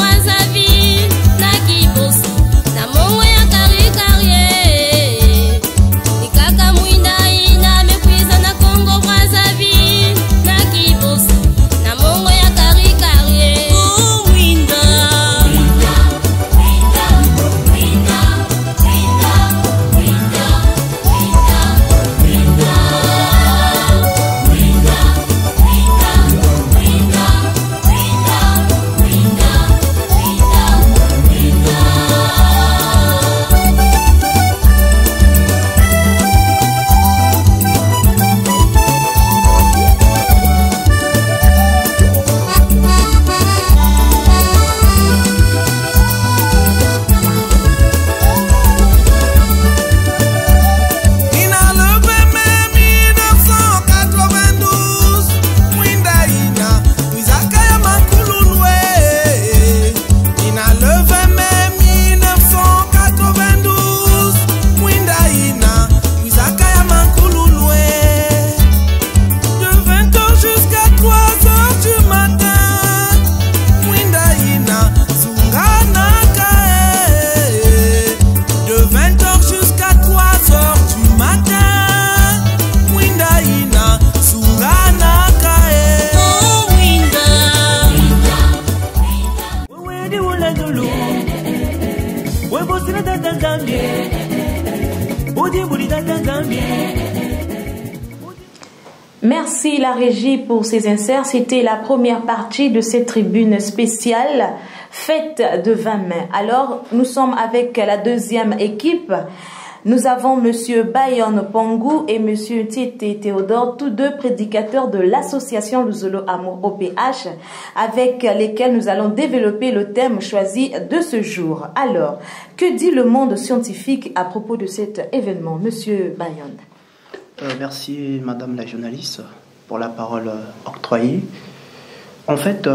Merci la régie pour ces inserts. C'était la première partie de cette tribune spéciale Fête de 20 mai. Alors, nous sommes avec la deuxième équipe. Nous avons Monsieur Bayon Pongou et Monsieur Tite Théodore, tous deux prédicateurs de l'association Luzolo Amour OPH, avec lesquels nous allons développer le thème choisi de ce jour. Alors, que dit le monde scientifique à propos de cet événement, Monsieur Bayon? Merci Madame la journaliste pour la parole octroyée. En fait,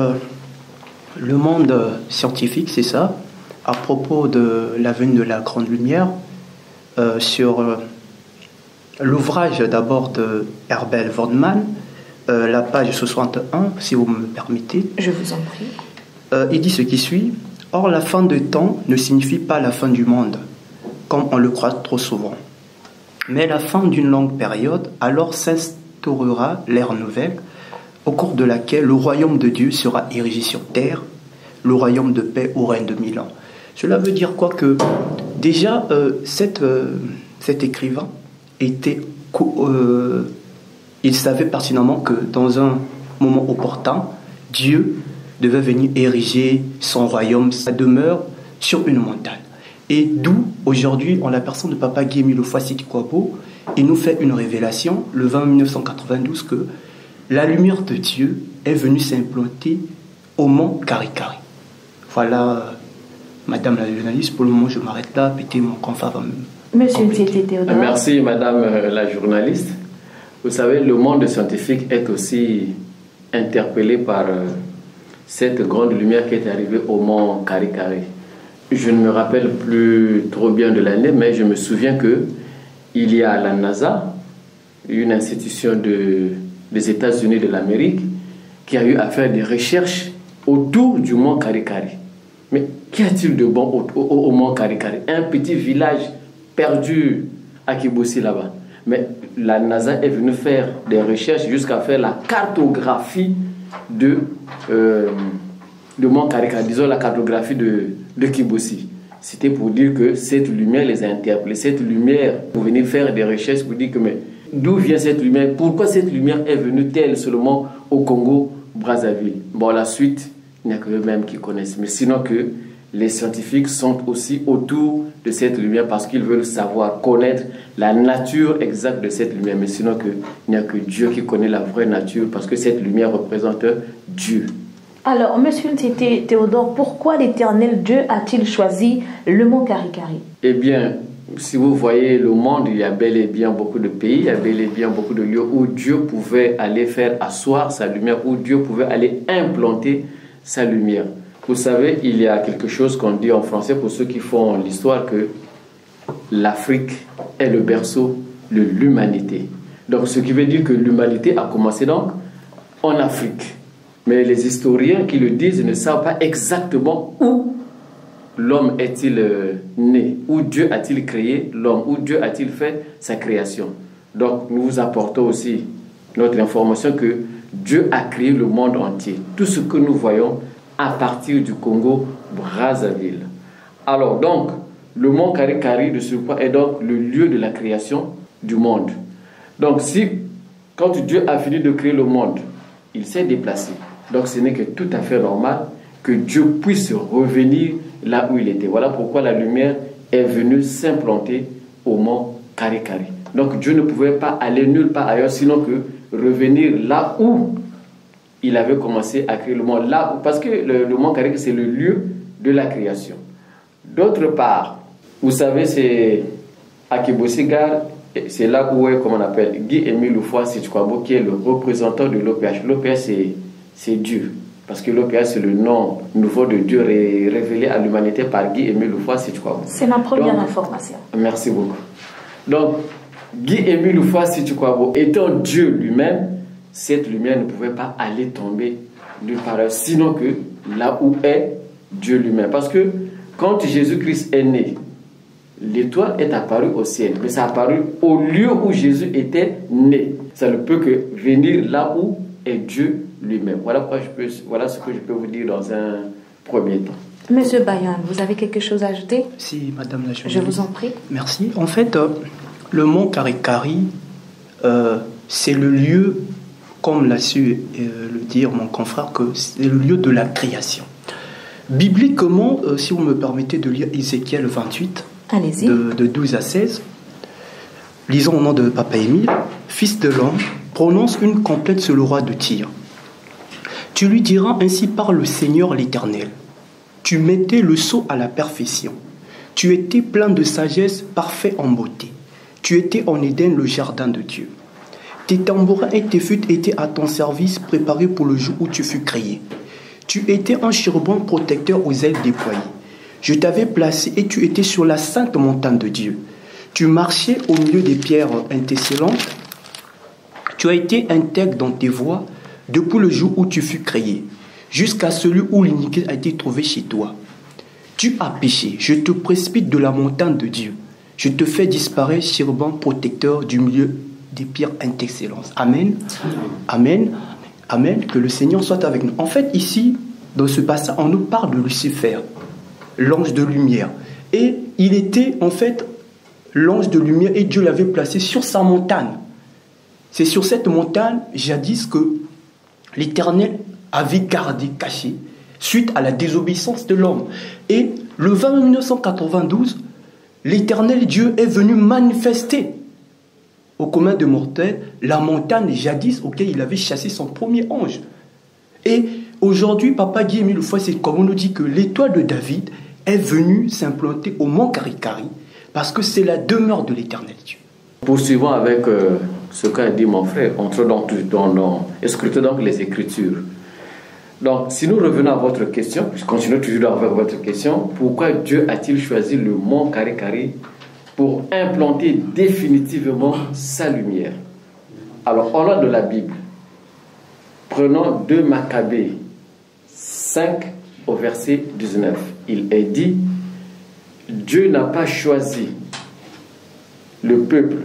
le monde scientifique, c'est ça, à propos de la venue de la Grande Lumière, sur l'ouvrage d'abord de Herbert Waldman, la page 61, si vous me permettez. Je vous en prie. Il dit ce qui suit. Or, la fin de temps ne signifie pas la fin du monde, comme on le croit trop souvent. Mais la fin d'une longue période, alors s'instaurera l'ère nouvelle, au cours de laquelle le royaume de Dieu sera érigé sur terre, le royaume de paix au règne de 1000 ans. Cela veut dire quoi? Que déjà, cet écrivain était, il savait pertinemment que dans un moment opportun, Dieu devait venir ériger son royaume, sa demeure sur une montagne. Et d'où, aujourd'hui, en la personne de Papa Guy Émile Ofoa-Sidi Kouabo, il nous fait une révélation, le 20 1992, que la lumière de Dieu est venue s'implanter au mont Karikari. Voilà, Madame la journaliste, pour le moment je m'arrête là, peut-être mon confrère va me... Monsieur Tite Théodore. Merci Madame la journaliste. Vous savez, le monde scientifique est aussi interpellé par cette grande lumière qui est arrivée au mont Karikari. Je ne me rappelle plus trop bien de l'année, mais je me souviens qu'il y a la NASA, une institution des États-Unis de l'Amérique, qui a eu à faire des recherches autour du mont Karikari. Mais qu'y a-t-il de bon au mont Karikari? Un petit village perdu à Kibousi là-bas. Mais la NASA est venue faire des recherches jusqu'à faire la cartographie de mont Karikari, disons la cartographie de Kibousi. C'était pour dire que cette lumière les a interpellés. Cette lumière, pour venir faire des recherches, pour dire que mais d'où vient cette lumière? Pourquoi cette lumière est venue telle seulement au Congo-Brazzaville? Bon, la suite, il n'y a que eux-mêmes qui connaissent. Mais sinon que les scientifiques sont aussi autour de cette lumière parce qu'ils veulent savoir, connaître la nature exacte de cette lumière. Mais sinon que il n'y a que Dieu qui connaît la vraie nature parce que cette lumière représente Dieu. Alors, Monsieur Tite Théodore, pourquoi l'Éternel Dieu a-t-il choisi le mont Karikari? Eh bien, si vous voyez le monde, il y a bel et bien beaucoup de pays, il y a bel et bien beaucoup de lieux où Dieu pouvait aller faire asseoir sa lumière, où Dieu pouvait aller implanter sa lumière. Vous savez, il y a quelque chose qu'on dit en français pour ceux qui font l'histoire, que l'Afrique est le berceau de l'humanité. Donc, ce qui veut dire que l'humanité a commencé donc en Afrique. Mais les historiens qui le disent ne savent pas exactement où l'homme est-il né, où Dieu a-t-il créé l'homme, où Dieu a-t-il fait sa création. Donc nous vous apportons aussi notre information que Dieu a créé le monde entier. Tout ce que nous voyons à partir du Congo-Brazzaville. Alors donc, le mont Karikari de surcroît est donc le lieu de la création du monde. Donc quand Dieu a fini de créer le monde, il s'est déplacé. Donc ce n'est que tout à fait normal que Dieu puisse revenir là où il était. Voilà pourquoi la lumière est venue s'implanter au mont Karikari. Donc Dieu ne pouvait pas aller nulle part ailleurs, sinon que revenir là où il avait commencé à créer le monde. Parce que le mont Karikari, c'est le lieu de la création. D'autre part, vous savez, c'est à Kiboussigar, c'est là où est, comme on appelle, Guy Émile Ofoa-Sidi Kouabo, qui est le représentant de l'OPH. L'OPH, c'est Dieu. Parce que l'OPH, c'est le nom nouveau de Dieu révélé à l'humanité par Guy Émile Ofoa-Sidi Kouabo. C'est ma première information. Merci beaucoup. Donc, Guy Émile Ofoa-Sidi Kouabo étant Dieu lui-même, cette lumière ne pouvait pas aller tomber nulle part, sinon que là où est Dieu lui-même. Parce que quand Jésus-Christ est né, l'étoile est apparue au ciel, mais ça a apparu au lieu où Jésus était né. Ça ne peut que venir là où est Dieu lui-même. Voilà ce que je peux vous dire dans un premier temps. Monsieur Bayon, vous avez quelque chose à ajouter? Si, Madame la journaliste. Je vous en prie. Merci. En fait, le mont Karikari, c'est le lieu comme l'a su le dire mon confrère, que c'est le lieu de la création. Bibliquement, si vous me permettez de lire Ézéchiel 28, de 12 à 16, lisons au nom de Papa Émile. Fils de l'homme, prononce une complète sur le roi de Tyr. Tu lui diras, ainsi parle le Seigneur l'Éternel. Tu mettais le sceau à la perfection. Tu étais plein de sagesse, parfait en beauté. Tu étais en Éden, le jardin de Dieu. Tes tambourins et tes flûtes étaient à ton service, préparés pour le jour où tu fus créé. Tu étais un chérubin protecteur aux ailes déployées. Je t'avais placé et tu étais sur la sainte montagne de Dieu. Tu marchais au milieu des pierres intesselantes. Tu as été intègre dans tes voies depuis le jour où tu fus créé, jusqu'à celui où l'iniquité a été trouvée chez toi. Tu as péché, je te précipite de la montagne de Dieu. Je te fais disparaître, chérubin protecteur du milieu des pierres intexcellences. Amen. Amen. Amen. Que le Seigneur soit avec nous. En fait, ici, dans ce passage, on nous parle de Lucifer, l'ange de lumière. Et il était, en fait, l'ange de lumière et Dieu l'avait placé sur sa montagne. C'est sur cette montagne, jadis, que l'Éternel avait gardé, caché, suite à la désobéissance de l'homme. Et le 20 mai 1992, l'Éternel Dieu est venu manifester au commun des mortels la montagne jadis auquel il avait chassé son premier ange. Et aujourd'hui, Papa Guy Émile Foy, c'est comme on nous dit que l'étoile de David est venue s'implanter au mont Karikari parce que c'est la demeure de l'Éternel Dieu. Poursuivons avec ce qu'a dit mon frère, scrutons donc les Écritures. Donc, si nous revenons à votre question, je continue toujours avec votre question, pourquoi Dieu a-t-il choisi le mont Karikari pour implanter définitivement sa lumière? Alors, au nom de la Bible, prenons 2 Maccabées 5 au verset 19. Il est dit, Dieu n'a pas choisi le peuple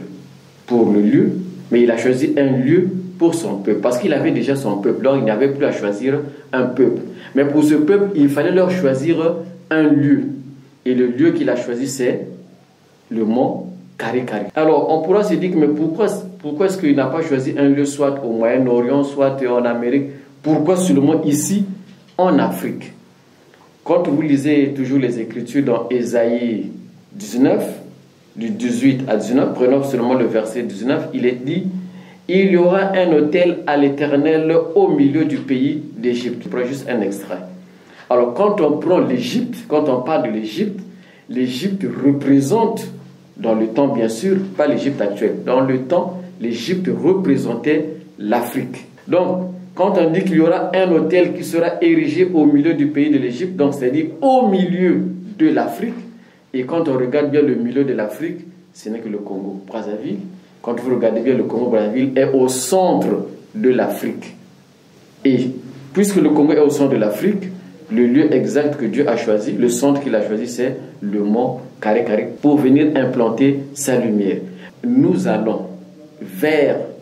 pour le lieu, mais il a choisi un lieu pour son peuple, parce qu'il avait déjà son peuple, donc il n'avait plus à choisir un peuple. Mais pour ce peuple, il fallait leur choisir un lieu. Et le lieu qu'il a choisi, c'est le mont Karikari. Alors, on pourra se dire, mais pourquoi est-ce qu'il n'a pas choisi un lieu soit au Moyen-Orient, soit en Amérique? Pourquoi seulement ici, en Afrique? Quand vous lisez toujours les Écritures dans Ésaïe 19, du 18 à 19, prenons seulement le verset 19, il est dit, il y aura un autel à l'Éternel au milieu du pays d'Égypte. Je prends juste un extrait. Alors, quand on prend l'Égypte, quand on parle de l'Égypte, l'Égypte représente, dans le temps bien sûr, pas l'Égypte actuelle, dans le temps, l'Égypte représentait l'Afrique. Donc, quand on dit qu'il y aura un autel qui sera érigé au milieu du pays de l'Égypte, donc c'est-à-dire au milieu de l'Afrique, et quand on regarde bien le milieu de l'Afrique, ce n'est que le Congo-Brazzaville. Quand vous regardez bien, le Congo-Brazzaville est au centre de l'Afrique. Et puisque le Congo est au centre de l'Afrique, le lieu exact que Dieu a choisi, le centre qu'il a choisi, c'est le mont Karikari pour venir implanter sa lumière. Nous allons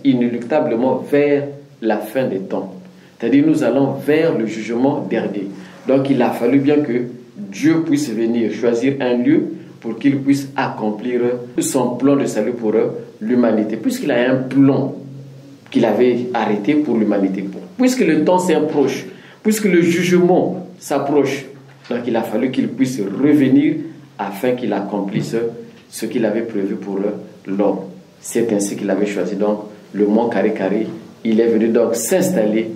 inéluctablement vers la fin des temps. C'est-à-dire nous allons vers le jugement dernier. Donc il a fallu bien que Dieu puisse venir choisir un lieu pour qu'il puisse accomplir son plan de salut pour l'humanité. Puisqu'il a un plan qu'il avait arrêté pour l'humanité. Puisque le temps s'approche, puisque le jugement s'approche, donc il a fallu qu'il puisse revenir afin qu'il accomplisse ce qu'il avait prévu pour l'homme. C'est ainsi qu'il avait choisi donc le mont Karikari. Il est venu donc s'installer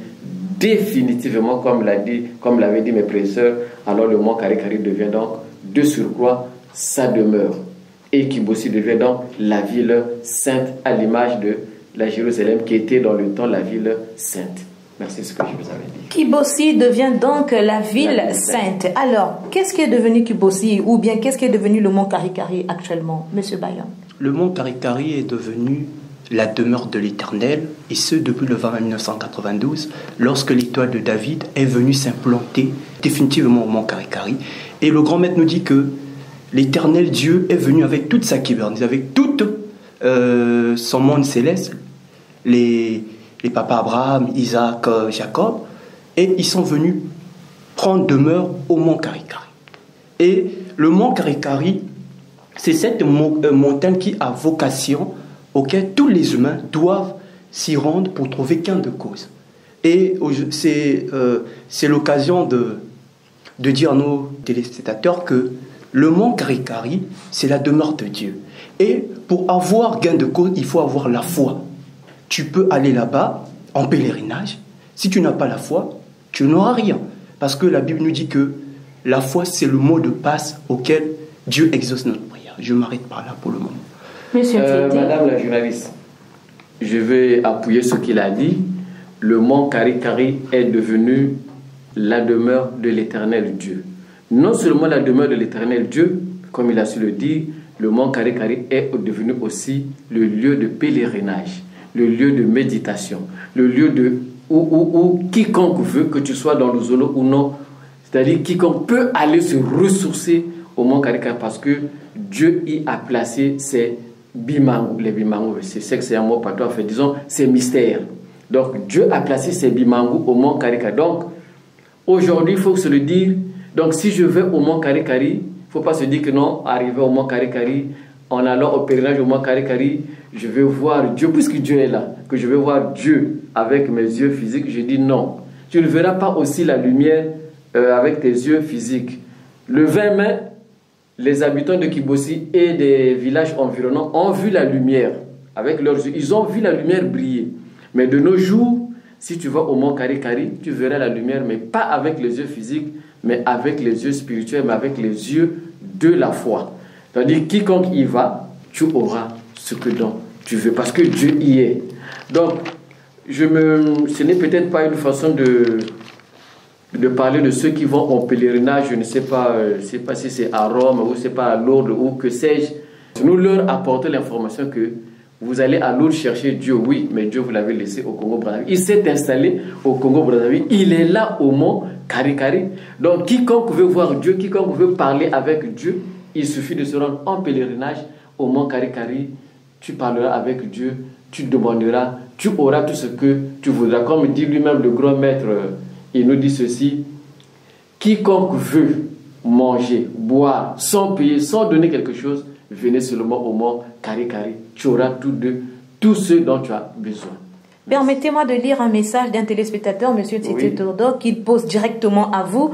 définitivement, comme l'avaient dit mes prédécesseurs. Alors le mont Karikari devient donc de surcroît sa demeure. Et Kibossi devient donc la ville sainte à l'image de la Jérusalem qui était dans le temps la ville sainte. Merci, ce que je vous avais dit. Kibossi devient donc la ville sainte. Alors, qu'est-ce qui est devenu Kibossi, ou bien qu'est-ce qui est devenu le mont Karikari actuellement, Monsieur Bayon? Le mont Karikari est devenu la demeure de l'Éternel, et ce depuis le 20 mai 1992, lorsque l'étoile de David est venue s'implanter définitivement au mont Karikari. Et le grand maître nous dit que l'Éternel Dieu est venu avec toute sa kybernise, avec tout son monde céleste, les papas Abraham, Isaac, Jacob, et ils sont venus prendre demeure au mont Karikari. Et le mont Karikari, c'est cette montagne qui a vocation auquel tous les humains doivent s'y rendent pour trouver gain de cause. Et c'est l'occasion de dire à nos téléspectateurs que le mont Karikari, c'est la demeure de Dieu. Et pour avoir gain de cause, il faut avoir la foi. Tu peux aller là-bas en pèlerinage. Si tu n'as pas la foi, tu n'auras rien. Parce que la Bible nous dit que la foi, c'est le mot de passe auquel Dieu exauce notre prière. Je m'arrête par là pour le moment. Madame la journaliste, je vais appuyer ce qu'il a dit. Le mont Karikari est devenu la demeure de l'éternel Dieu. Non seulement la demeure de l'éternel Dieu, comme il a su le dire, le mont Karikari est devenu aussi le lieu de pèlerinage, le lieu de méditation, le lieu où quiconque veut, que tu sois dans le Zolo ou non, c'est-à-dire quiconque peut aller se ressourcer au mont Karikari parce que Dieu y a placé ses bimangu. Les bimangu, c'est un mot pas tout à fait, disons, c'est mystère. Donc Dieu a placé ses bimangu au mont Karikari. Donc aujourd'hui, il faut se le dire. Donc si je vais au mont Karikari, il ne faut pas se dire que non, arrivé au mont Karikari, en allant au pèlerinage au mont Karikari, je vais voir Dieu, puisque Dieu est là, que je vais voir Dieu avec mes yeux physiques. Je dis non. Tu ne verras pas aussi la lumière avec tes yeux physiques. Le 20 mai, les habitants de Kibossi et des villages environnants ont vu la lumière avec leurs yeux. Ils ont vu la lumière briller. Mais de nos jours, si tu vas au mont Karikari, tu verras la lumière, mais pas avec les yeux physiques, mais avec les yeux spirituels, mais avec les yeux de la foi. C'est-à-dire, quiconque y va, tu auras ce que dont tu veux, parce que Dieu y est. Donc, ce n'est peut-être pas une façon de parler de ceux qui vont en pèlerinage, je ne sais pas si c'est à Rome ou c'est pas à Lourdes ou que sais-je. Nous leur apportons l'information que vous allez à Lourdes chercher Dieu, oui, mais Dieu vous l'avez laissé au Congo-Brazzaville. Il s'est installé au Congo-Brazzaville, il est là au mont Karikari. Donc quiconque veut voir Dieu, quiconque veut parler avec Dieu, il suffit de se rendre en pèlerinage au mont Karikari. Tu parleras avec Dieu, tu demanderas, tu auras tout ce que tu voudras. Comme dit lui-même le grand maître, il nous dit ceci: quiconque veut manger, boire, sans payer, sans donner quelque chose, venez seulement au mont Karikari. Tu auras tout ce dont tu as besoin. Permettez-moi de lire un message d'un téléspectateur, M. Titi Tourdo, qu'il pose directement à vous.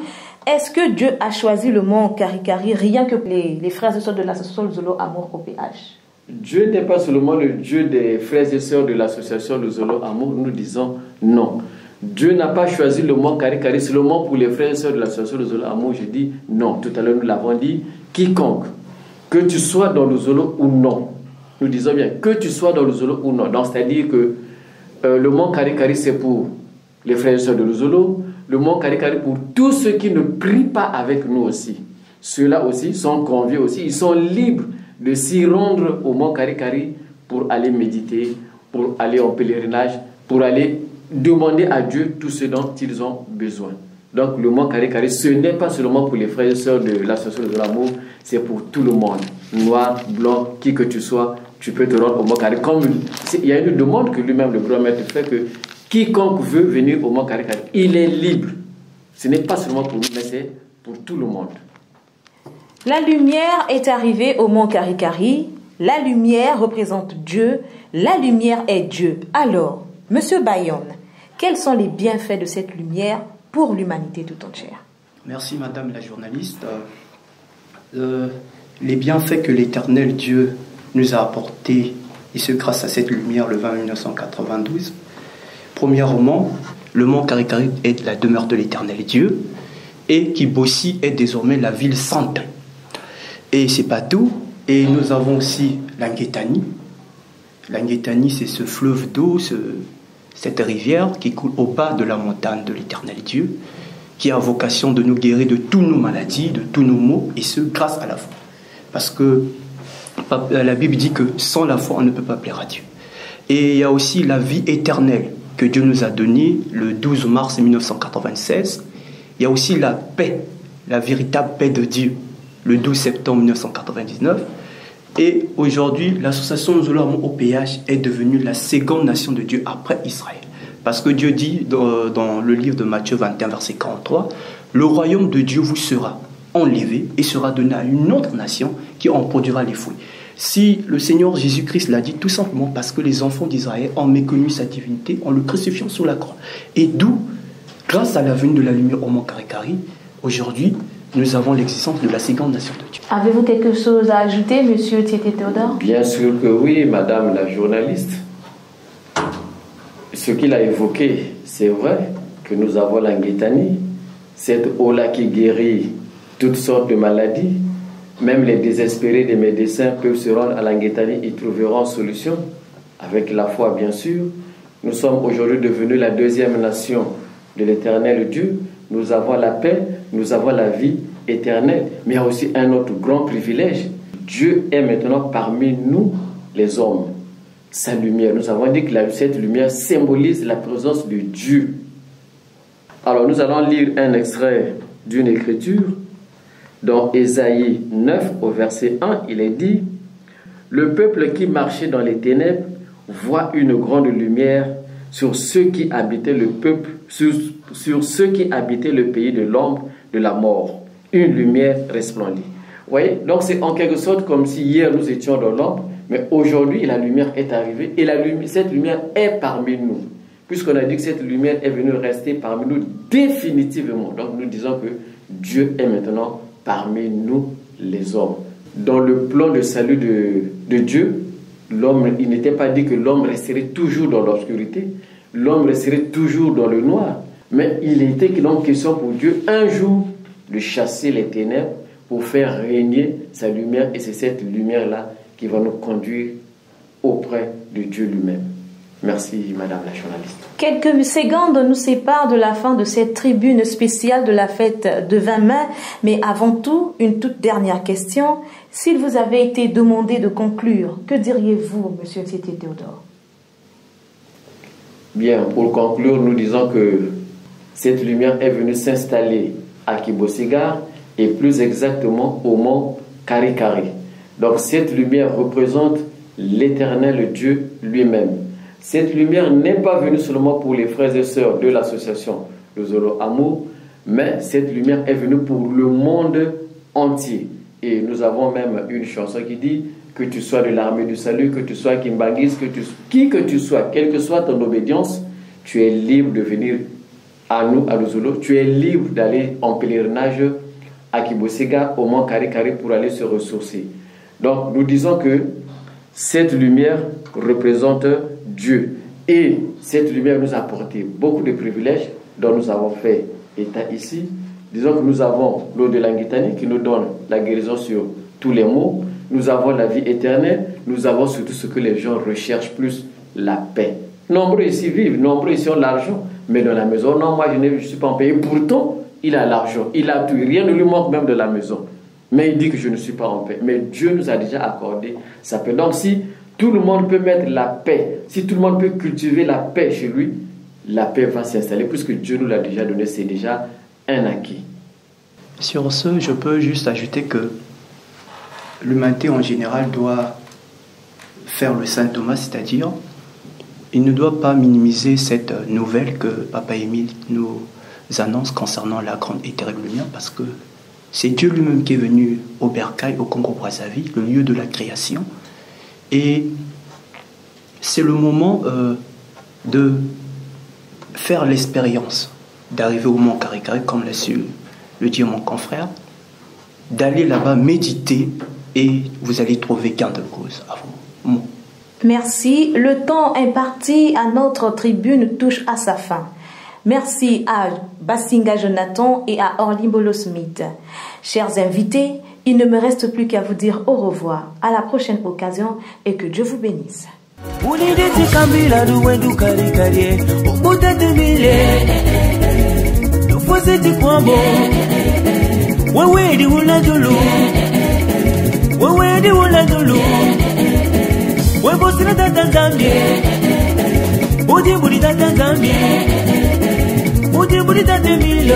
Est-ce que Dieu a choisi le mont Karikari rien que les frères et sœurs de l'association Zolo Amour OPH? Dieu n'est pas seulement le Dieu des frères et sœurs de l'association de Zolo Amour, nous disons non. Dieu n'a pas choisi le mont Karikari seulement pour les frères et sœurs de l'association de Zolo Amour. Je dis non. Tout à l'heure, nous l'avons dit. Quiconque, que tu sois dans le Zolo ou non, nous disons bien que tu sois dans le Zolo ou non. Donc, c'est-à-dire que le mont Karikari, c'est pour les frères et sœurs de Zolo. Le mont Karikari pour tous ceux qui ne prient pas avec nous aussi. Ceux-là aussi sont conviés aussi. Ils sont libres de s'y rendre au mont Karikari pour aller méditer, pour aller en pèlerinage, pour aller demander à Dieu tout ce dont ils ont besoin. Donc le mont Karikari, ce n'est pas seulement pour les frères et sœurs de l'association de l'amour, c'est pour tout le monde. Noir, blanc, qui que tu sois, tu peux te rendre au mont Karikari. Comme il y a une demande que lui-même, le grand maître, fait que quiconque veut venir au mont Karikari, il est libre. Ce n'est pas seulement pour nous, mais c'est pour tout le monde. La lumière est arrivée au mont Karikari. La lumière représente Dieu. La lumière est Dieu. Alors, Monsieur Bayonne, quels sont les bienfaits de cette lumière pour l'humanité tout entière? Merci Madame la journaliste. Les bienfaits que l'Éternel Dieu nous a apportés, et ce grâce à cette lumière le 20 1992. Premièrement, le mont Karikari est la demeure de l'Éternel Dieu et Kibossi est désormais la ville sainte. Et c'est pas tout. Et nous avons aussi l'Anguétani. L'Anguétani, c'est ce fleuve d'eau, cette rivière qui coule au bas de la montagne de l'Éternel Dieu, qui a vocation de nous guérir de toutes nos maladies, de tous nos maux, et ce, grâce à la foi. Parce que la Bible dit que sans la foi, on ne peut pas plaire à Dieu. Et il y a aussi la vie éternelle que Dieu nous a donnée le 12 mars 1996. Il y a aussi la paix, la véritable paix de Dieu, le 12 septembre 1999. Et aujourd'hui, l'association Zolo Amour OPH est devenue la seconde nation de Dieu après Israël. Parce que Dieu dit dans le livre de Matthieu 21, verset 43, « Le royaume de Dieu vous sera enlevé et sera donné à une autre nation qui en produira les fruits. » Si le Seigneur Jésus-Christ l'a dit tout simplement parce que les enfants d'Israël ont méconnu sa divinité en le crucifiant sur la croix. Et d'où, grâce à la venue de la lumière au Mont Karikari, aujourd'hui, nous avons l'existence de la seconde nation de Dieu. Avez-vous quelque chose à ajouter, Monsieur Tiété Théodore? Bien sûr que oui, Madame la journaliste. Ce qu'il a évoqué, c'est vrai que nous avons la Nguétani, cette eau-là qui guérit toutes sortes de maladies. Même les désespérés des médecins peuvent se rendre à la Nguétani, ils trouveront solution, avec la foi bien sûr. Nous sommes aujourd'hui devenus la deuxième nation de l'éternel Dieu. Nous avons la paix, nous avons la vie éternelle. Mais il y a aussi un autre grand privilège. Dieu est maintenant parmi nous, les hommes. Sa lumière, nous avons dit que cette lumière symbolise la présence de Dieu. Alors nous allons lire un extrait d'une écriture. Dans Ésaïe 9, au verset 1, il est dit: le peuple qui marchait dans les ténèbres voit une grande lumière sur ceux qui habitaient le peuple, sur ceux qui habitaient le pays de l'ombre de la mort. Une lumière resplendit. Vous voyez, donc c'est en quelque sorte comme si hier nous étions dans l'ombre, mais aujourd'hui la lumière est arrivée et cette lumière est parmi nous. Puisqu'on a dit que cette lumière est venue rester parmi nous définitivement. Donc nous disons que Dieu est maintenant parmi nous les hommes. Dans le plan de salut de Dieu, l'homme, il n'était pas dit que l'homme resterait toujours dans l'obscurité, l'homme resterait toujours dans le noir, mais il était donc question pour Dieu un jour de chasser les ténèbres pour faire régner sa lumière, et c'est cette lumière-là qui va nous conduire auprès de Dieu lui-même. Merci, Madame la journaliste. Quelques secondes nous séparent de la fin de cette tribune spéciale de la fête de 20 mai. Mais avant tout, une toute dernière question. S'il vous avait été demandé de conclure, que diriez-vous, Monsieur Tiété Théodore? Bien, pour conclure, nous disons que cette lumière est venue s'installer à Kibossigar et plus exactement au mont Karikari. Donc cette lumière représente l'éternel Dieu lui-même. Cette lumière n'est pas venue seulement pour les frères et sœurs de l'association de Zolo Amour, mais cette lumière est venue pour le monde entier. Et nous avons même une chanson qui dit que tu sois de l'armée du salut, que tu sois Kimbangis, qui que tu sois, quelle que soit ton obédience, tu es libre de venir à nous, à Luzolo. Tu es libre d'aller en pèlerinage à Kibossiga, au mont Karikari, pour aller se ressourcer. Donc nous disons que cette lumière représente Dieu. Et cette lumière nous a apporté beaucoup de privilèges dont nous avons fait état ici. Disons que nous avons l'eau de la Nguétani qui nous donne la guérison sur tous les maux. Nous avons la vie éternelle. Nous avons surtout ce que les gens recherchent plus, la paix. Nombreux ici vivent, nombreux ici ont l'argent. Mais dans la maison, non, moi je ne suis pas en paix. Pourtant, il a l'argent, il a tout. Rien ne lui manque même de la maison. Mais il dit que je ne suis pas en paix. Mais Dieu nous a déjà accordé sa paix. Donc si tout le monde peut mettre la paix, si tout le monde peut cultiver la paix chez lui, la paix va s'installer, puisque Dieu nous l'a déjà donné, c'est déjà un acquis. Sur ce, je peux juste ajouter que l'humanité en général doit faire le Saint Thomas, c'est-à-dire, il ne doit pas minimiser cette nouvelle que Papa Émile nous annonce concernant la grande et terrible lumière, parce que c'est Dieu lui-même qui est venu au Bercail, au Congo-Brazzaville, le lieu de la création. Et c'est le moment de faire l'expérience, d'arriver au mont Karikari, comme l'a su le dire mon confrère, d'aller là-bas méditer et vous allez trouver gain de cause à vous. Merci. Le temps imparti à notre tribune touche à sa fin. Merci à Bassinga Jonathan et à Orlimbolo Smith. Chers invités, il ne me reste plus qu'à vous dire au revoir. À la prochaine occasion et que Dieu vous bénisse. Udi burida Tanzania, udi burida Demila.